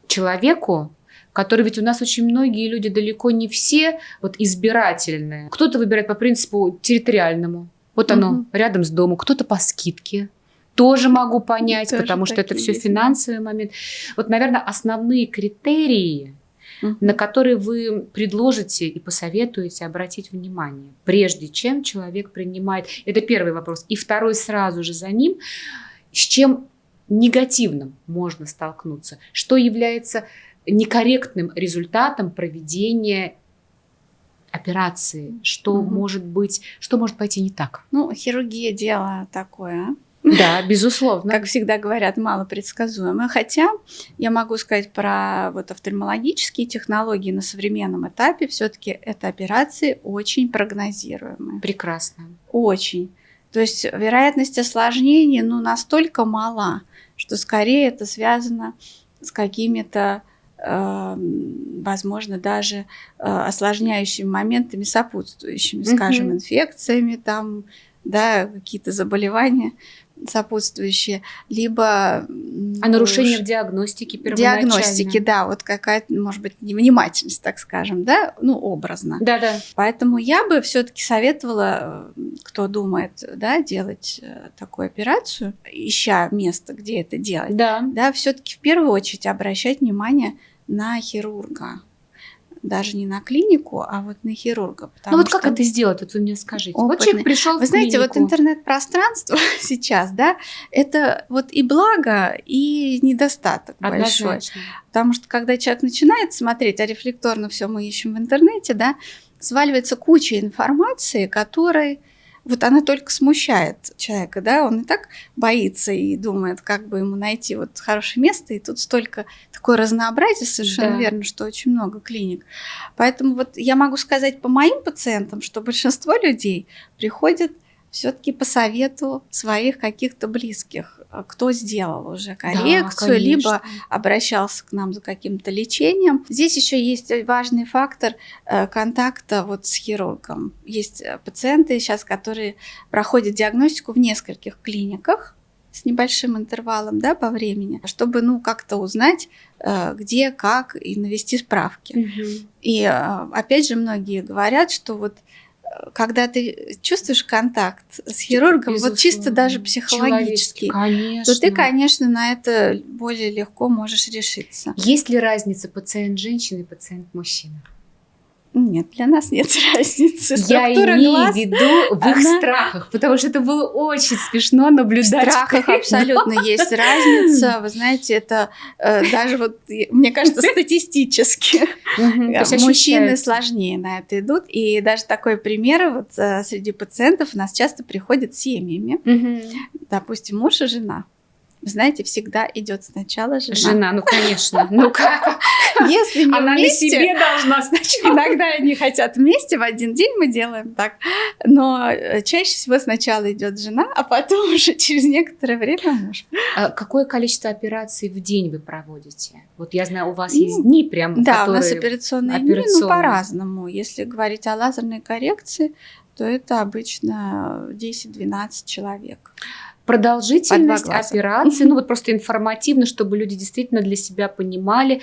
S2: человеку, который, ведь у нас очень многие люди, далеко не все вот избирательные. Кто-то выбирает по принципу территориальному, вот оно рядом с домом, кто-то по скидке. Тоже могу понять, потому что это все финансовый момент. Вот, наверное, основные критерии, на которые вы предложите и посоветуете обратить внимание, прежде чем человек принимает. Это первый вопрос. И второй сразу же за ним. С чем негативным можно столкнуться? Что является некорректным результатом проведения операции? Что может быть, что может пойти не так?
S1: Ну, хирургия – дело такое.
S2: Да, безусловно.
S1: Как всегда говорят, малопредсказуемое. Хотя я могу сказать про вот офтальмологические технологии на современном этапе. Все-таки это операции очень прогнозируемые.
S2: Прекрасно.
S1: Очень. То есть вероятность осложнений настолько мала, что скорее это связано с какими-то, возможно, даже осложняющими моментами, сопутствующими, скажем, инфекциями, там, да, какие-то заболевания сопутствующие, либо...
S2: нарушение в диагностике первоначальной.
S1: Диагностики, да, вот какая-то, может быть, невнимательность, так скажем, да, образно.
S2: Да-да.
S1: Поэтому я бы все-таки советовала, кто думает, да, делать такую операцию, ища место, где это делать, да, все-таки в первую очередь обращать внимание на хирурга. Даже не на клинику, а вот на хирурга.
S2: Вот как это сделать? Вот вы мне скажите. Опытный. Вот человек пришел в клинику.
S1: Вы знаете, вот интернет-пространство сейчас, да, это вот и благо, и недостаток большой. Потому что когда человек начинает смотреть, а рефлекторно все мы ищем в интернете, да, сваливается куча информации, которой вот она только смущает человека, да, он и так боится и думает, как бы ему найти вот хорошее место, и тут столько такое разнообразие, совершенно верно, что очень много клиник. Поэтому вот я могу сказать по моим пациентам, что большинство людей приходят все-таки по совету своих каких-то близких, кто сделал уже коррекцию, либо обращался к нам за каким-то лечением. Здесь еще есть важный фактор контакта вот с хирургом. Есть пациенты сейчас, которые проходят диагностику в нескольких клиниках с небольшим интервалом, да, по времени, чтобы, как-то узнать, где, как, и навести справки. И опять же, многие говорят, что вот когда ты чувствуешь контакт с хирургом, вот чисто даже психологически, то ты, конечно, на это более легко можешь решиться.
S2: Есть ли разница пациент женщина и пациент мужчина?
S1: Нет, для нас нет разницы.
S2: Я имею в виду в их страхах, потому что это было очень смешно наблюдать.
S1: В страхах абсолютно есть разница. Вы знаете, это даже вот, мне кажется, статистически мужчины сложнее на это идут. И даже такой пример вот среди пациентов у нас часто приходят с семьями. Допустим, муж и жена. Знаете, всегда идет сначала жена.
S2: Жена, конечно. Как?
S1: Если не
S2: она
S1: вместе,
S2: на себе должна сначала.
S1: Иногда они хотят вместе, в один день мы делаем так. Но чаще всего сначала идет жена, а потом уже через некоторое время муж.
S2: Какое количество операций в день вы проводите? Вот я знаю, у вас есть дни прям,
S1: да,
S2: которые...
S1: у нас операционные дни, по-разному. Если говорить о лазерной коррекции, то это обычно 10-12 человек.
S2: Продолжительность операции, вот просто информативно, чтобы люди действительно для себя понимали,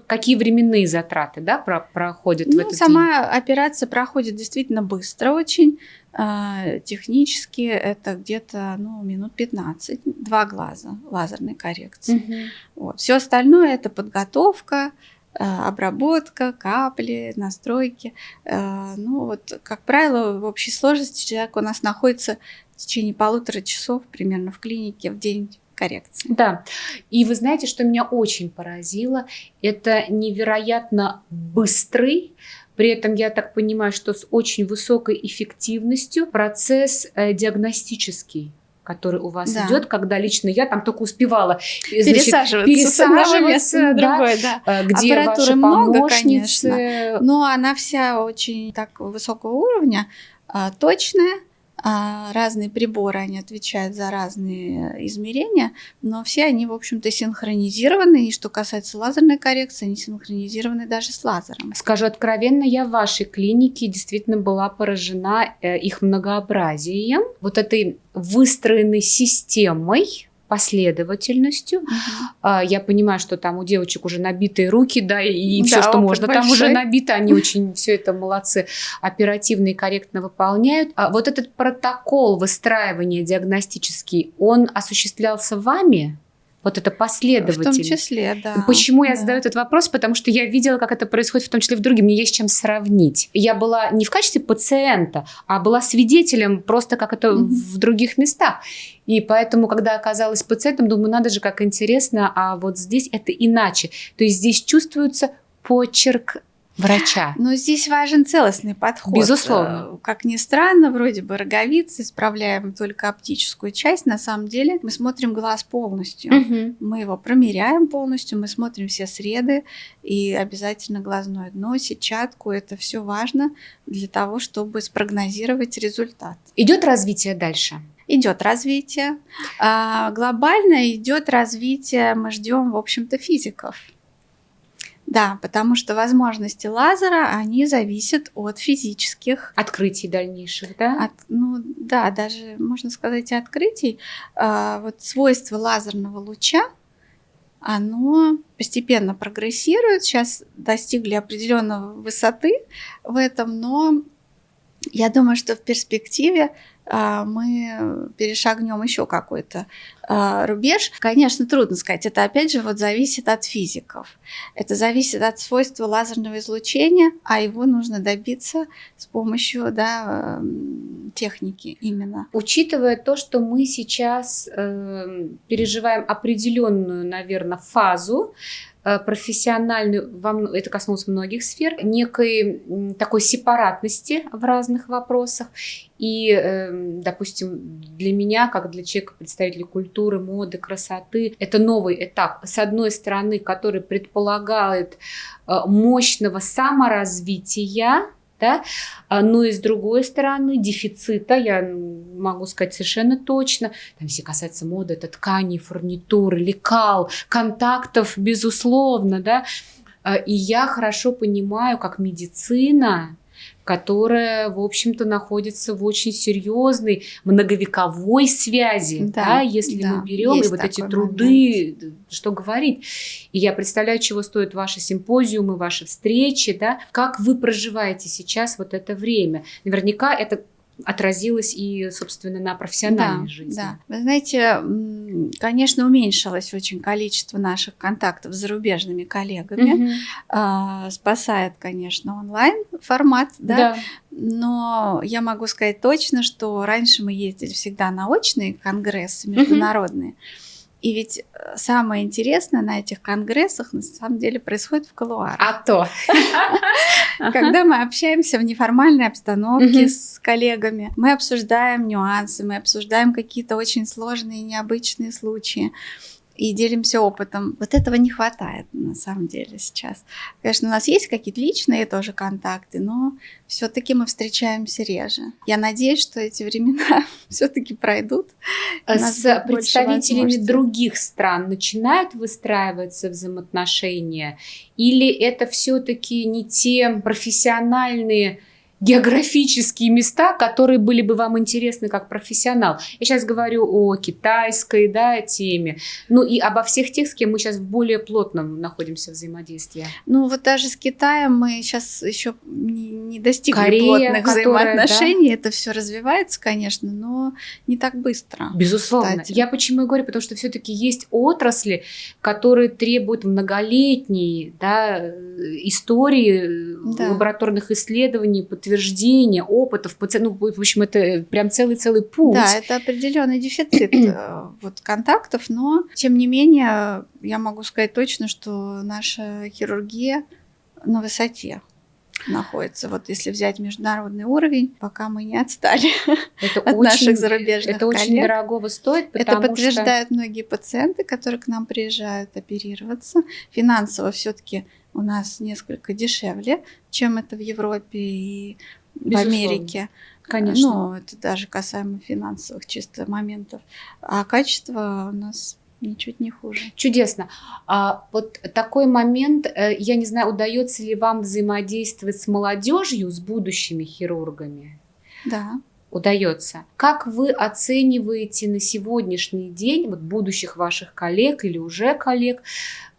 S2: какие временные затраты, да, проходят в этот
S1: сама день. Операция проходит действительно быстро очень. Технически это где-то минут 15, 2 глаза лазерной коррекции. Вот. Все остальное это подготовка, обработка, капли, настройки. Как правило, в общей сложности человек у нас находится в течение 1,5 часов примерно в клинике в день коррекции.
S2: Да, и вы знаете, что меня очень поразило? Это невероятно быстрый, при этом я так понимаю, что с очень высокой эффективностью процесс диагностический, который у вас идет, когда лично я там только успевала пересаживаться
S1: на другое, да.
S2: Где
S1: аппаратуры
S2: ваши
S1: много,
S2: помощницы.
S1: Конечно, но она вся очень так высокого уровня, точная. Разные приборы, они отвечают за разные измерения, но все они, в общем-то, синхронизированы. И что касается лазерной коррекции, они синхронизированы даже с лазером.
S2: Скажу откровенно, я в вашей клинике действительно была поражена их многообразием, вот этой выстроенной системой, последовательностью. Я понимаю, что там у девочек уже набитые руки, да, и все, что можно, большой. Там уже набито, они очень все это молодцы, оперативно и корректно выполняют. Вот этот протокол выстраивания диагностический, он осуществлялся вами? Вот это последовательно.
S1: В том числе, да.
S2: Почему я задаю этот вопрос? Потому что я видела, как это происходит, в том числе в других. Мне есть с чем сравнить. Я была не в качестве пациента, а была свидетелем просто, как это в других местах. И поэтому, когда оказалась пациентом, думаю, надо же, как интересно, а вот здесь это иначе. То есть здесь чувствуется почерк врача.
S1: Но здесь важен целостный подход.
S2: Безусловно.
S1: Как ни странно, вроде бы роговицы, исправляем только оптическую часть. На самом деле мы смотрим глаз полностью. Мы его промеряем полностью, мы смотрим все среды и обязательно глазное дно, сетчатку. Это все важно для того, чтобы спрогнозировать результат.
S2: Идет развитие дальше?
S1: Идет развитие. Глобально идет развитие, мы ждем, в общем-то, физиков. Да, потому что возможности лазера, они зависят от физических
S2: открытий дальнейших, да?
S1: Да, даже можно сказать и открытий. Вот свойства лазерного луча, оно постепенно прогрессирует. Сейчас достигли определенной высоты в этом, но я думаю, что в перспективе мы перешагнем еще какой-то рубеж. Конечно, трудно сказать. Это опять же зависит от физиков. Это зависит от свойства лазерного излучения, а его нужно добиться с помощью техники именно.
S2: Учитывая то, что мы сейчас переживаем определенную, наверное, фазу профессиональной, это коснулось многих сфер, некой такой сепаратности в разных вопросах. И, допустим, для меня, как для человека, представителя культуры, моды, красоты, это новый этап. С одной стороны, который предполагает мощного саморазвития, да? Но и с другой стороны, дефицита, я могу сказать совершенно точно, там все касается моды, это ткани, фурнитуры, лекал, контактов, безусловно, да? И я хорошо понимаю, как медицина, которая, в общем-то, находится в очень серьезной многовековой связи, да, если мы берем и вот эти труды, что говорить. И я представляю, чего стоят ваши симпозиумы, ваши встречи, да, как вы проживаете сейчас вот это время. Наверняка это отразилось и, собственно, на профессиональной жизни. Да.
S1: Вы знаете, конечно, уменьшилось очень количество наших контактов с зарубежными коллегами. Спасает, конечно, онлайн-формат, да? Но я могу сказать точно, что раньше мы ездили всегда на очные конгрессы международные. И ведь самое интересное на этих конгрессах на самом деле происходит в кулуарах.
S2: А то!
S1: Когда мы общаемся в неформальной обстановке с коллегами, мы обсуждаем нюансы, мы обсуждаем какие-то очень сложные, необычные случаи и делимся опытом. Вот этого не хватает на самом деле сейчас. Конечно, у нас есть какие-то личные тоже контакты, но все-таки мы встречаемся реже. Я надеюсь, что эти времена все-таки пройдут.
S2: С представителями других стран начинают выстраиваться взаимоотношения? Или это все-таки не те профессиональные географические места, которые были бы вам интересны как профессионал? Я сейчас говорю о китайской, да, теме, ну и обо всех тех, с кем мы сейчас в более плотном находимся взаимодействии.
S1: Ну вот даже с Китаем мы сейчас еще не достигли плотных взаимоотношений. Да? Это все развивается, конечно, но не так быстро.
S2: Безусловно. Кстати. Я почему и говорю, потому что все-таки есть отрасли, которые требуют многолетней, да, истории, лабораторных исследований, подтверждения, опытов, ну, в общем, это прям целый путь.
S1: Да, это определенный дефицит вот, контактов, но тем не менее я могу сказать точно, что наша хирургия на высоте находится. Вот если взять международный уровень, пока мы не отстали от наших зарубежных коллег.
S2: Это очень дорогого стоит,
S1: потому это подтверждают многие пациенты, которые к нам приезжают оперироваться. Финансово все-таки у нас несколько дешевле, чем это в Европе и в Америке.
S2: Конечно.
S1: Ну, это даже касаемо финансовых чисто моментов. А качество у нас ничуть не хуже.
S2: Чудесно. Вот такой момент, я не знаю, удается ли вам взаимодействовать с молодежью, с будущими хирургами?
S1: Да.
S2: Удается. Как вы оцениваете на сегодняшний день вот будущих ваших коллег или уже коллег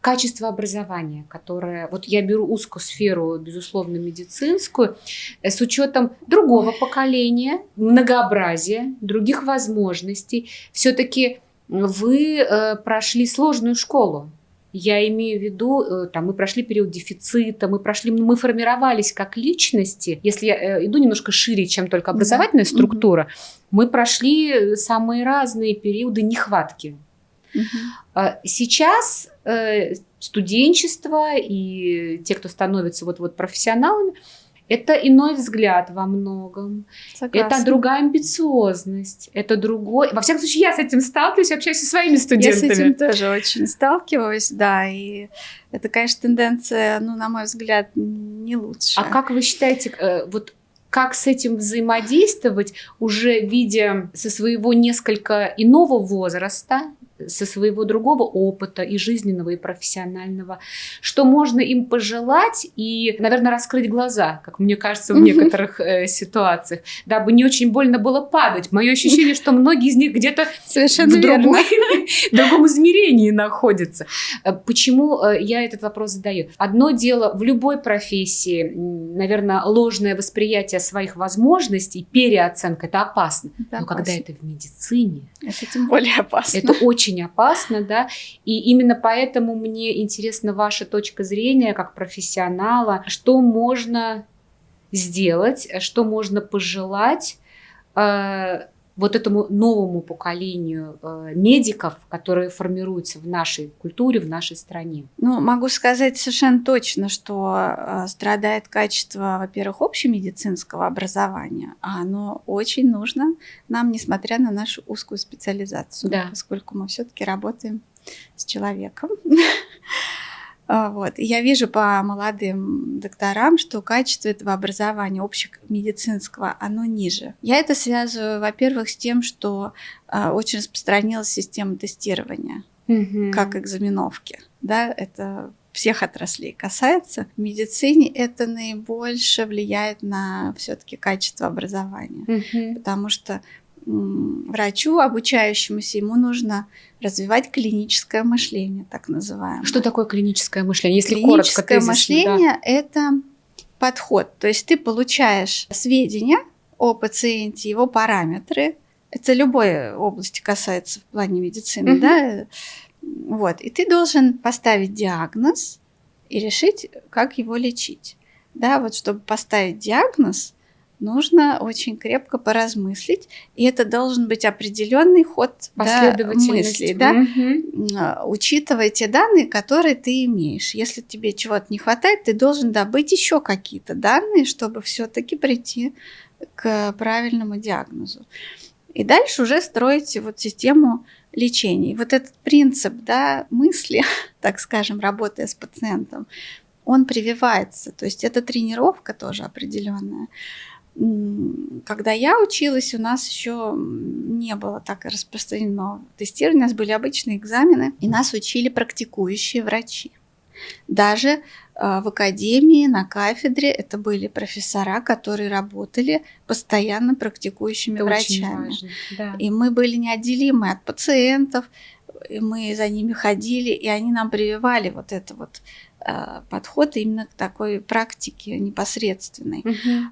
S2: качество образования, которое, вот я беру узкую сферу, безусловно, медицинскую, с учетом другого поколения, многообразия, других возможностей, все-таки вы прошли сложную школу. Я имею в виду, там, мы прошли период дефицита, мы формировались как личности. Если я иду немножко шире, чем только образовательная структура, мы прошли самые разные периоды нехватки. Сейчас студенчество и те, кто становится вот профессионалами, это иной взгляд во многом. Согласна. Это другая амбициозность, это другой... Во всяком случае, я с этим сталкиваюсь, общаюсь со своими студентами.
S1: Я с этим тоже очень сталкиваюсь, да, и это, конечно, тенденция, ну, на мой взгляд, не лучше.
S2: А как вы считаете, вот как с этим взаимодействовать, уже видя со своего несколько иного возраста, со своего другого опыта и жизненного, и профессионального, что можно им пожелать и, наверное, раскрыть глаза, как мне кажется, в некоторых ситуациях, дабы не очень больно было падать. Мое ощущение, что многие из них где-то в другом измерении находятся. Почему я этот вопрос задаю? Одно дело, в любой профессии, наверное, ложное восприятие своих возможностей, переоценка, это опасно. Но когда это в медицине...
S1: Это тем более опасно.
S2: Это очень опасно, да, и именно поэтому мне интересна ваша точка зрения как профессионала, что можно сделать, что можно пожелать вот этому новому поколению медиков, которые формируются в нашей культуре, в нашей стране?
S1: Ну, могу сказать совершенно точно, что страдает качество, во-первых, общемедицинского образования, а оно очень нужно нам, несмотря на нашу узкую специализацию, поскольку мы все-таки работаем с человеком. Вот. И я вижу по молодым докторам, что качество этого образования общемедицинского, оно ниже. Я это связываю, во-первых, с тем, что очень распространилась система тестирования, как экзаменовки. Да, это всех отраслей касается. В медицине это наибольше влияет на все-таки качество образования, потому что врачу, обучающемуся, ему нужно развивать клиническое мышление, так называемое.
S2: Что такое клиническое мышление? Если
S1: клиническое
S2: коротко, тезисно,
S1: мышление – это подход. То есть ты получаешь сведения о пациенте, его параметры. Это любой области касается в плане медицины, да? Вот. И ты должен поставить диагноз и решить, как его лечить. Да, вот чтобы поставить диагноз, нужно очень крепко поразмыслить, и это должен быть определенный ход мыслей, да? Учитывая те данные, которые ты имеешь. Если тебе чего-то не хватает, ты должен добыть еще какие-то данные, чтобы все-таки прийти к правильному диагнозу. И дальше уже строить вот систему лечения. И вот этот принцип, да, мысли, так скажем, работая с пациентом, он прививается. То есть это тренировка тоже определенная. Когда я училась, у нас еще не было так распространено тестирование, у нас были обычные экзамены, и нас учили практикующие врачи. Даже в академии, на кафедре это были профессора, которые работали постоянно практикующими врачами.
S2: Очень важно, да.
S1: И мы были неотделимы от пациентов, и мы за ними ходили, и они нам прививали вот это вот подход именно к такой практике непосредственной.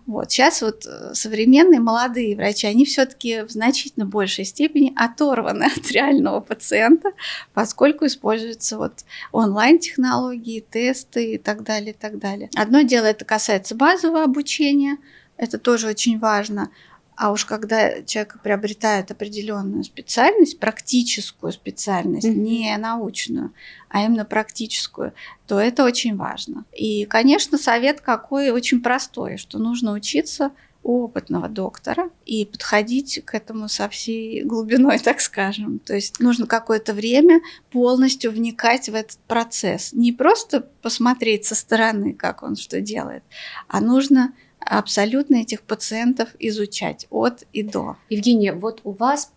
S1: Вот. Сейчас вот современные молодые врачи, они все-таки в значительно большей степени оторваны от реального пациента, поскольку используются вот онлайн-технологии, тесты и так далее, и так далее. Одно дело, это касается базового обучения, это тоже очень важно. А уж когда человек приобретает определенную специальность, практическую специальность, не научную, а именно практическую, то это очень важно. И, конечно, совет какой очень простой, что нужно учиться у опытного доктора и подходить к этому со всей глубиной, так скажем. То есть нужно какое-то время полностью вникать в этот процесс. Не просто посмотреть со стороны, как он что делает, а нужно абсолютно этих пациентов изучать от и до.
S2: Евгения, вот у вас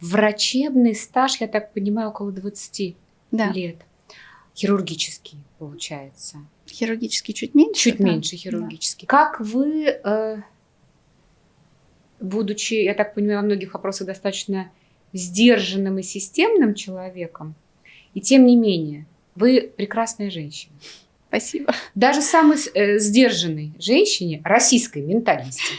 S2: врачебный стаж, я так понимаю, около 20 лет. Хирургический, получается.
S1: Хирургический чуть меньше?
S2: Чуть меньше хирургический. Да. Как вы, будучи, я так понимаю, во многих вопросах достаточно сдержанным и системным человеком, и тем не менее, вы прекрасная женщина.
S1: Спасибо.
S2: Даже самой сдержанной женщине российской ментальности,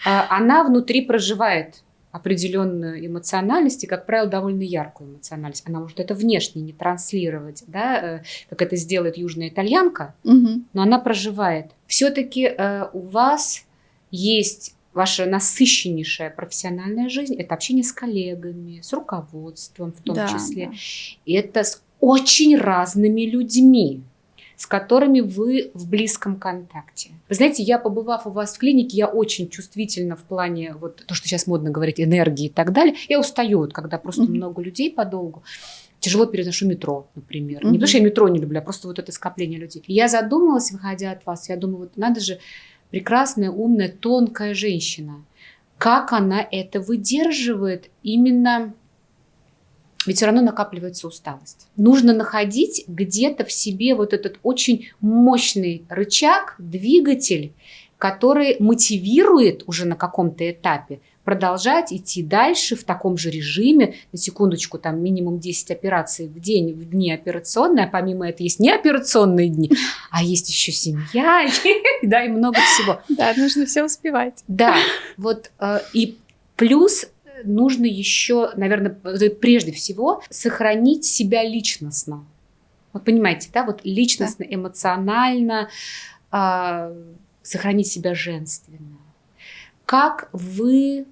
S2: она внутри проживает определенную эмоциональность и, как правило, довольно яркую эмоциональность. Она может это внешне не транслировать, да, как это сделает южная итальянка, но она проживает. Все-таки у вас есть ваша насыщеннейшая профессиональная жизнь. Это общение с коллегами, с руководством в том числе. Да. И это с очень разными людьми, с которыми вы в близком контакте. Вы знаете, я, побывав у вас в клинике, я очень чувствительна в плане, вот то, что сейчас модно говорить, энергии и так далее. Я устаю, вот, когда просто много людей подолгу. Тяжело переношу метро, например. Не потому что я метро не люблю, а просто вот это скопление людей. И я задумалась, выходя от вас, я думаю, вот надо же, прекрасная, умная, тонкая женщина. Как она это выдерживает именно... Ведь все равно накапливается усталость. Нужно находить где-то в себе вот этот очень мощный рычаг, двигатель, который мотивирует уже на каком-то этапе продолжать идти дальше в таком же режиме. На секундочку, там минимум 10 операций в день, в дни операционные, а помимо этого есть неоперационные дни, а есть еще семья, да, и много всего.
S1: Да, нужно все успевать.
S2: Да, вот и плюс... Нужно еще, наверное, прежде всего сохранить себя личностно. Вот понимаете, да, вот личностно, эмоционально, сохранить себя женственно. Как вы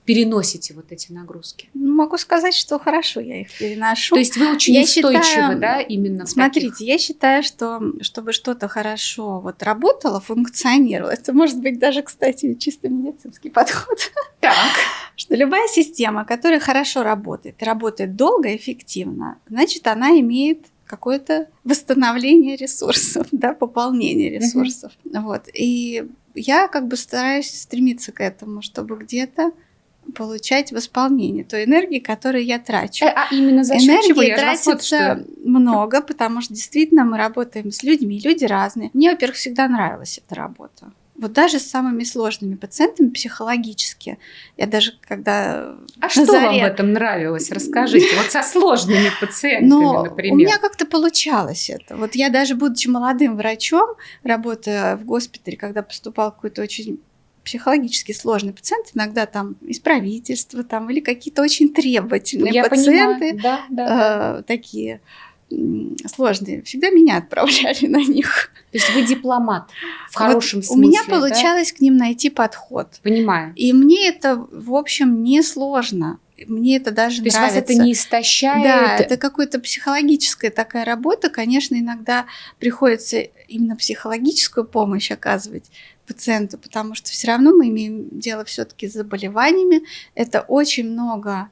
S2: переносите вот эти нагрузки?
S1: Могу сказать, что хорошо я их переношу.
S2: То есть вы очень устойчивы, да, именно
S1: смотрите, я считаю, что чтобы что-то хорошо вот работало, функционировало, это может быть даже, кстати, чисто медицинский подход.
S2: Так.
S1: Что любая система, которая хорошо работает долго и эффективно, значит, она имеет какое-то восстановление ресурсов, да, пополнение ресурсов. Вот. И я как бы стараюсь стремиться к этому, чтобы где-то получать восполнение той энергии, которую я трачу.
S2: А именно за счет чего?
S1: Энергии тратится много, потому что действительно мы работаем с людьми, люди разные. Мне, во-первых, всегда нравилась эта работа. Вот даже с самыми сложными пациентами психологически. Я даже когда...
S2: А что вам в этом нравилось? Расскажите. Вот со сложными пациентами, например.
S1: У меня как-то получалось это. Вот я даже, будучи молодым врачом, работая в госпитале, когда поступал какой-то очень психологически сложный пациент, иногда там из правительства там, или какие-то очень требовательные пациенты, такие сложные, всегда меня отправляли на них.
S2: То есть вы дипломат в хорошем смысле,
S1: у меня получалось к ним найти подход.
S2: Понимаю.
S1: И мне это, в общем, не сложно. Мне это даже нравится.
S2: То есть вас это не истощает?
S1: Да, это какая-то психологическая такая работа. Конечно, иногда приходится именно психологическую помощь оказывать пациенту, потому что все равно мы имеем дело все-таки с заболеваниями. Это очень много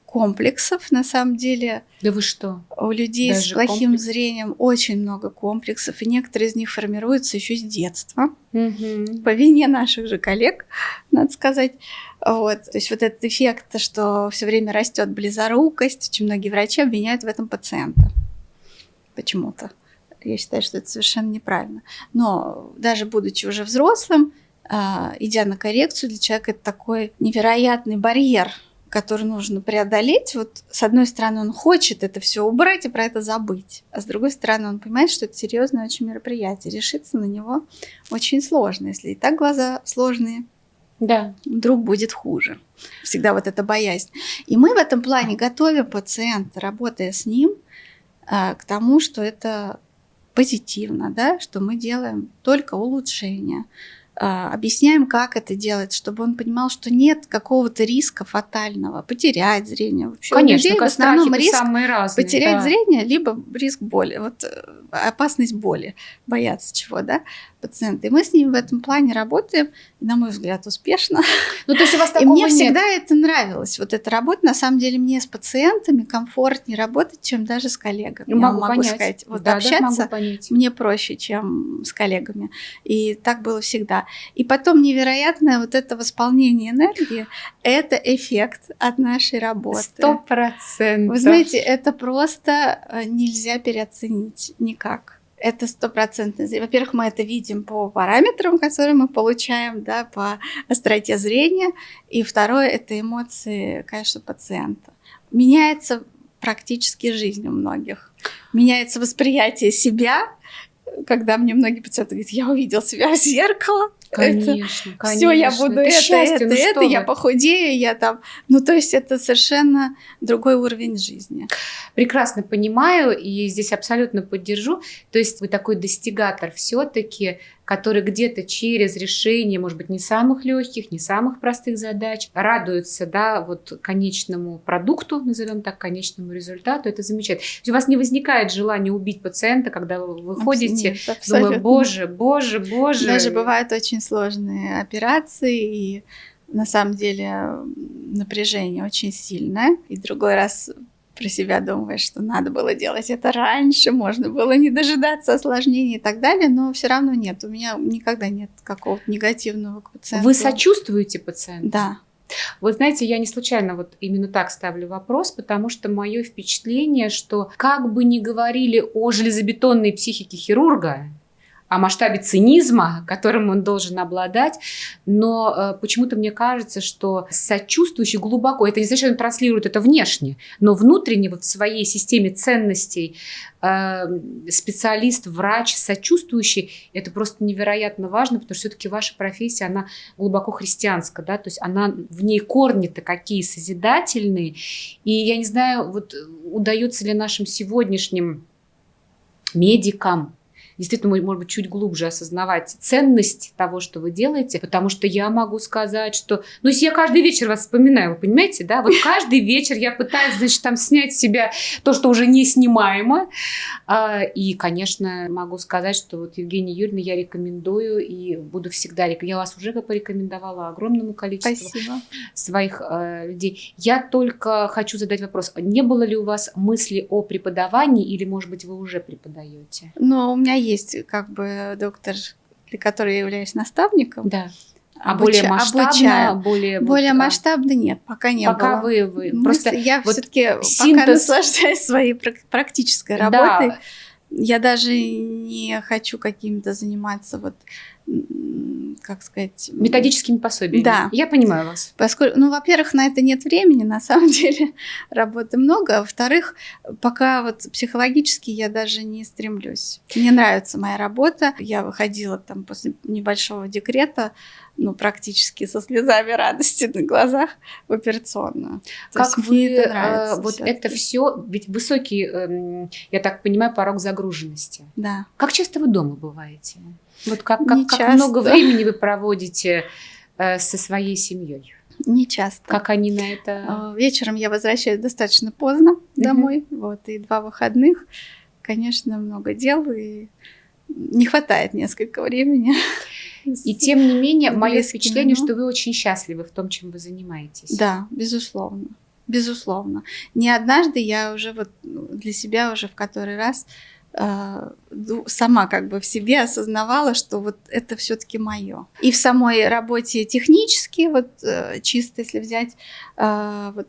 S1: комплексов, на самом деле.
S2: Да вы что?
S1: У людей даже с плохим зрением очень много комплексов, и некоторые из них формируются еще с детства. По вине наших же коллег, надо сказать. Вот. То есть вот этот эффект, что все время растет близорукость, очень многие врачи обвиняют в этом пациента. Почему-то. Я считаю, что это совершенно неправильно. Но даже будучи уже взрослым, идя на коррекцию, для человека это такой невероятный барьер, который нужно преодолеть. Вот с одной стороны, он хочет это все убрать и про это забыть, а с другой стороны, он понимает, что это серьезное очень мероприятие. Решиться на него очень сложно. Если и так глаза сложные,
S2: да,
S1: вдруг будет хуже. Всегда вот эта боязнь. И мы в этом плане готовим пациента, работая с ним, к тому, что это позитивно, да, что мы делаем только улучшения. Объясняем, как это делать, чтобы он понимал, что нет какого-то риска фатального, потерять зрение. Вообще,
S2: конечно,
S1: у людей в основном риск
S2: самые разные,
S1: потерять зрение, либо риск боли, вот опасность боли, бояться чего, да, пациенты. И мы с ними в этом плане работаем, на мой взгляд, успешно.
S2: Ну, то есть у вас такого
S1: и мне
S2: нет?
S1: Всегда это нравилось, вот эта работа. На самом деле мне с пациентами комфортнее работать, чем даже с коллегами.
S2: Могу
S1: сказать, вот
S2: да,
S1: общаться мне проще, чем с коллегами. И так было всегда. И потом невероятное вот это восполнение энергии, это эффект от нашей работы.
S2: 100%.
S1: Вы знаете, это просто нельзя переоценить никак. Это 100%. Во-первых, мы это видим по параметрам, которые мы получаем, да, по остроте зрения. И второе – это эмоции, конечно, пациента. Меняется практически жизнь у многих. Меняется восприятие себя, когда мне многие пациенты говорят, я увидел себя в зеркало.
S2: Конечно,
S1: все, я буду это, я похудею, я там. Ну, то есть это совершенно другой уровень жизни.
S2: Прекрасно понимаю и здесь абсолютно поддержу. То есть вы такой достигатор все-таки, который где-то через решение, может быть, не самых легких, не самых простых задач, радуется, да, вот конечному продукту, назовем так, конечному результату. Это замечательно. То есть у вас не возникает желания убить пациента, когда вы выходите, думаю, боже.
S1: Даже бывают очень сложные операции, и на самом деле напряжение очень сильное. И другой раз про себя думаешь, что надо было делать это раньше, можно было не дожидаться осложнений и так далее, но все равно нет. У меня никогда нет какого-то негативного к пациенту.
S2: Вы сочувствуете пациенту?
S1: Да.
S2: Вы знаете, я не случайно вот именно так ставлю вопрос, потому что мое впечатление, что как бы ни говорили о железобетонной психике хирурга, о масштабе цинизма, которым он должен обладать, но почему-то мне кажется, что сочувствующий глубоко, это не значит, что он транслирует это внешне, но внутренне вот в своей системе ценностей специалист, врач, сочувствующий, это просто невероятно важно, потому что все-таки ваша профессия, она глубоко христианская, да, то есть она, в ней корни-то какие созидательные, и я не знаю, вот удается ли нашим сегодняшним медикам действительно, может быть, чуть глубже осознавать ценность того, что вы делаете, потому что я могу сказать, что... Ну, если я каждый вечер вас вспоминаю, вы понимаете, да? Вот каждый вечер я пытаюсь, значит, там снять с себя то, что уже не снимаемо. И, конечно, могу сказать, что вот Евгения Юрьевна я рекомендую и буду всегда рекомендовать. Я вас уже порекомендовала огромному количеству своих людей. Я только хочу задать вопрос. Не было ли у вас мысли о преподавании или, может быть, вы уже преподаете?
S1: Ну, у меня есть как бы доктор, при которой я являюсь наставником.
S2: Да. А более масштабно?
S1: Более масштабно нет, пока не было.
S2: Пока вы просто...
S1: Я вот все-таки пока наслаждаюсь своей практической работой. Да. Я даже не хочу какими-то заниматься вот, как сказать...
S2: методическими пособиями.
S1: Да.
S2: Я понимаю вас.
S1: Поскольку, ну, во-первых, на это нет времени, на самом деле, работы много. А во-вторых, пока вот психологически я даже не стремлюсь. Мне нравится моя работа. Я выходила там после небольшого декрета, ну, практически со слезами радости на глазах в операционную.
S2: Как вы вот это все, ведь высокий, я так понимаю, порог загруженности.
S1: Да.
S2: Как часто вы дома бываете? Вот как много времени вы проводите со своей семьей?
S1: Не часто.
S2: Как они на это?
S1: Вечером я возвращаюсь достаточно поздно домой, вот, и 2 выходных. Конечно, много дел, и не хватает несколько времени.
S2: И тем не менее, мое впечатление, что вы очень счастливы в том, чем вы занимаетесь.
S1: Да, безусловно. Безусловно. Не однажды я уже вот для себя уже в который раз сама как бы в себе осознавала, что вот это все-таки мое. И в самой работе технически, вот чисто если взять вот,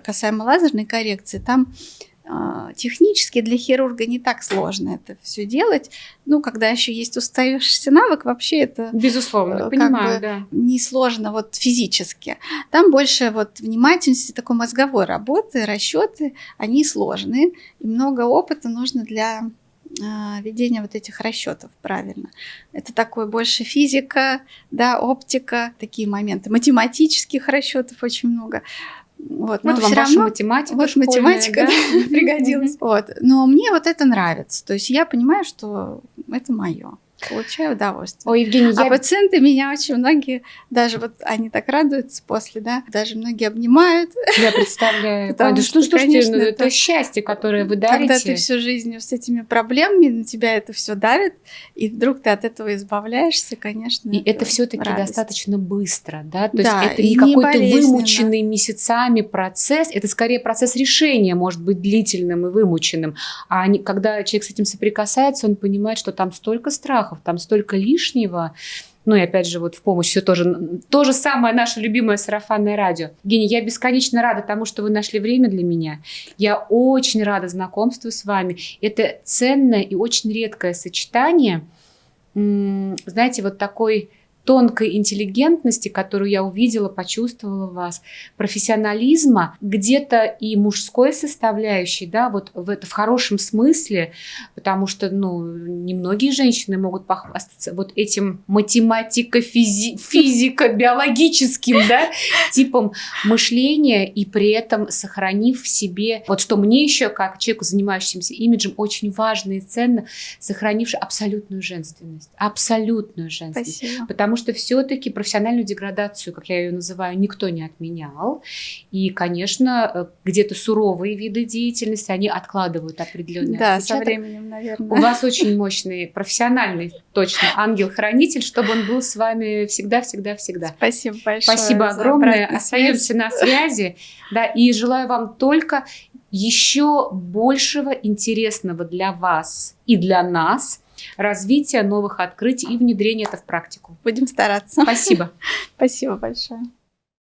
S1: касаемо лазерной коррекции, там технически для хирурга не так сложно это все делать. Ну, когда еще есть устоявшийся навык, вообще это...
S2: Безусловно, понимаю, да.
S1: Несложно вот физически. Там больше вот внимательности, такой мозговой работы, расчеты, они сложные. И много опыта нужно для ведения вот этих расчетов правильно. Это такое больше физика, да, оптика, такие моменты. Математических расчетов очень много. Вот, но
S2: вам ваша математика.
S1: Вот математика, да? Пригодилась. Вот. Но мне вот это нравится. То есть я понимаю, что это мое. Получаю удовольствие.
S2: Ой, Евгения,
S1: пациенты меня очень многие, даже вот они так радуются после, да, даже многие обнимают.
S2: Я представляю. Конечно, это счастье, которое вы дарите.
S1: Когда ты всю жизнь с этими проблемами, на тебя это все давит, и вдруг ты от этого избавляешься, конечно.
S2: И это все-таки достаточно быстро, да? То
S1: да,
S2: есть это не какой-то вымученный месяцами процесс, это скорее процесс решения, может быть длительным и вымученным. А когда человек с этим соприкасается, он понимает, что там столько страха, там столько лишнего. Ну и опять же, вот в помощь все то же самое наше любимое сарафанное радио. Евгения, я бесконечно рада тому, что вы нашли время для меня. Я очень рада знакомству с вами. Это ценное и очень редкое сочетание, знаете, вот такой тонкой интеллигентности, которую я увидела, почувствовала в вас, профессионализма, где-то и мужской составляющей, да, вот в хорошем смысле, потому что, ну, немногие женщины могут похвастаться вот этим математико-физико-биологическим, да, типом мышления и при этом сохранив в себе, вот что мне еще, как человеку, занимающемуся имиджем, очень важно и ценно, сохранивший абсолютную женственность. Абсолютную женственность.
S1: Спасибо.
S2: Потому что все-таки профессиональную деградацию, как я ее называю, никто не отменял. И, конечно, где-то суровые виды деятельности, они откладывают определенный отпечаток.
S1: Да, со временем, наверное.
S2: У вас очень мощный, профессиональный, точно, ангел-хранитель, чтобы он был с вами всегда-всегда-всегда.
S1: Спасибо большое.
S2: Спасибо огромное. Остаемся на связи. Да, и желаю вам только еще большего интересного для вас и для нас развития новых открытий и внедрения это в практику.
S1: Будем стараться.
S2: Спасибо.
S1: Спасибо большое.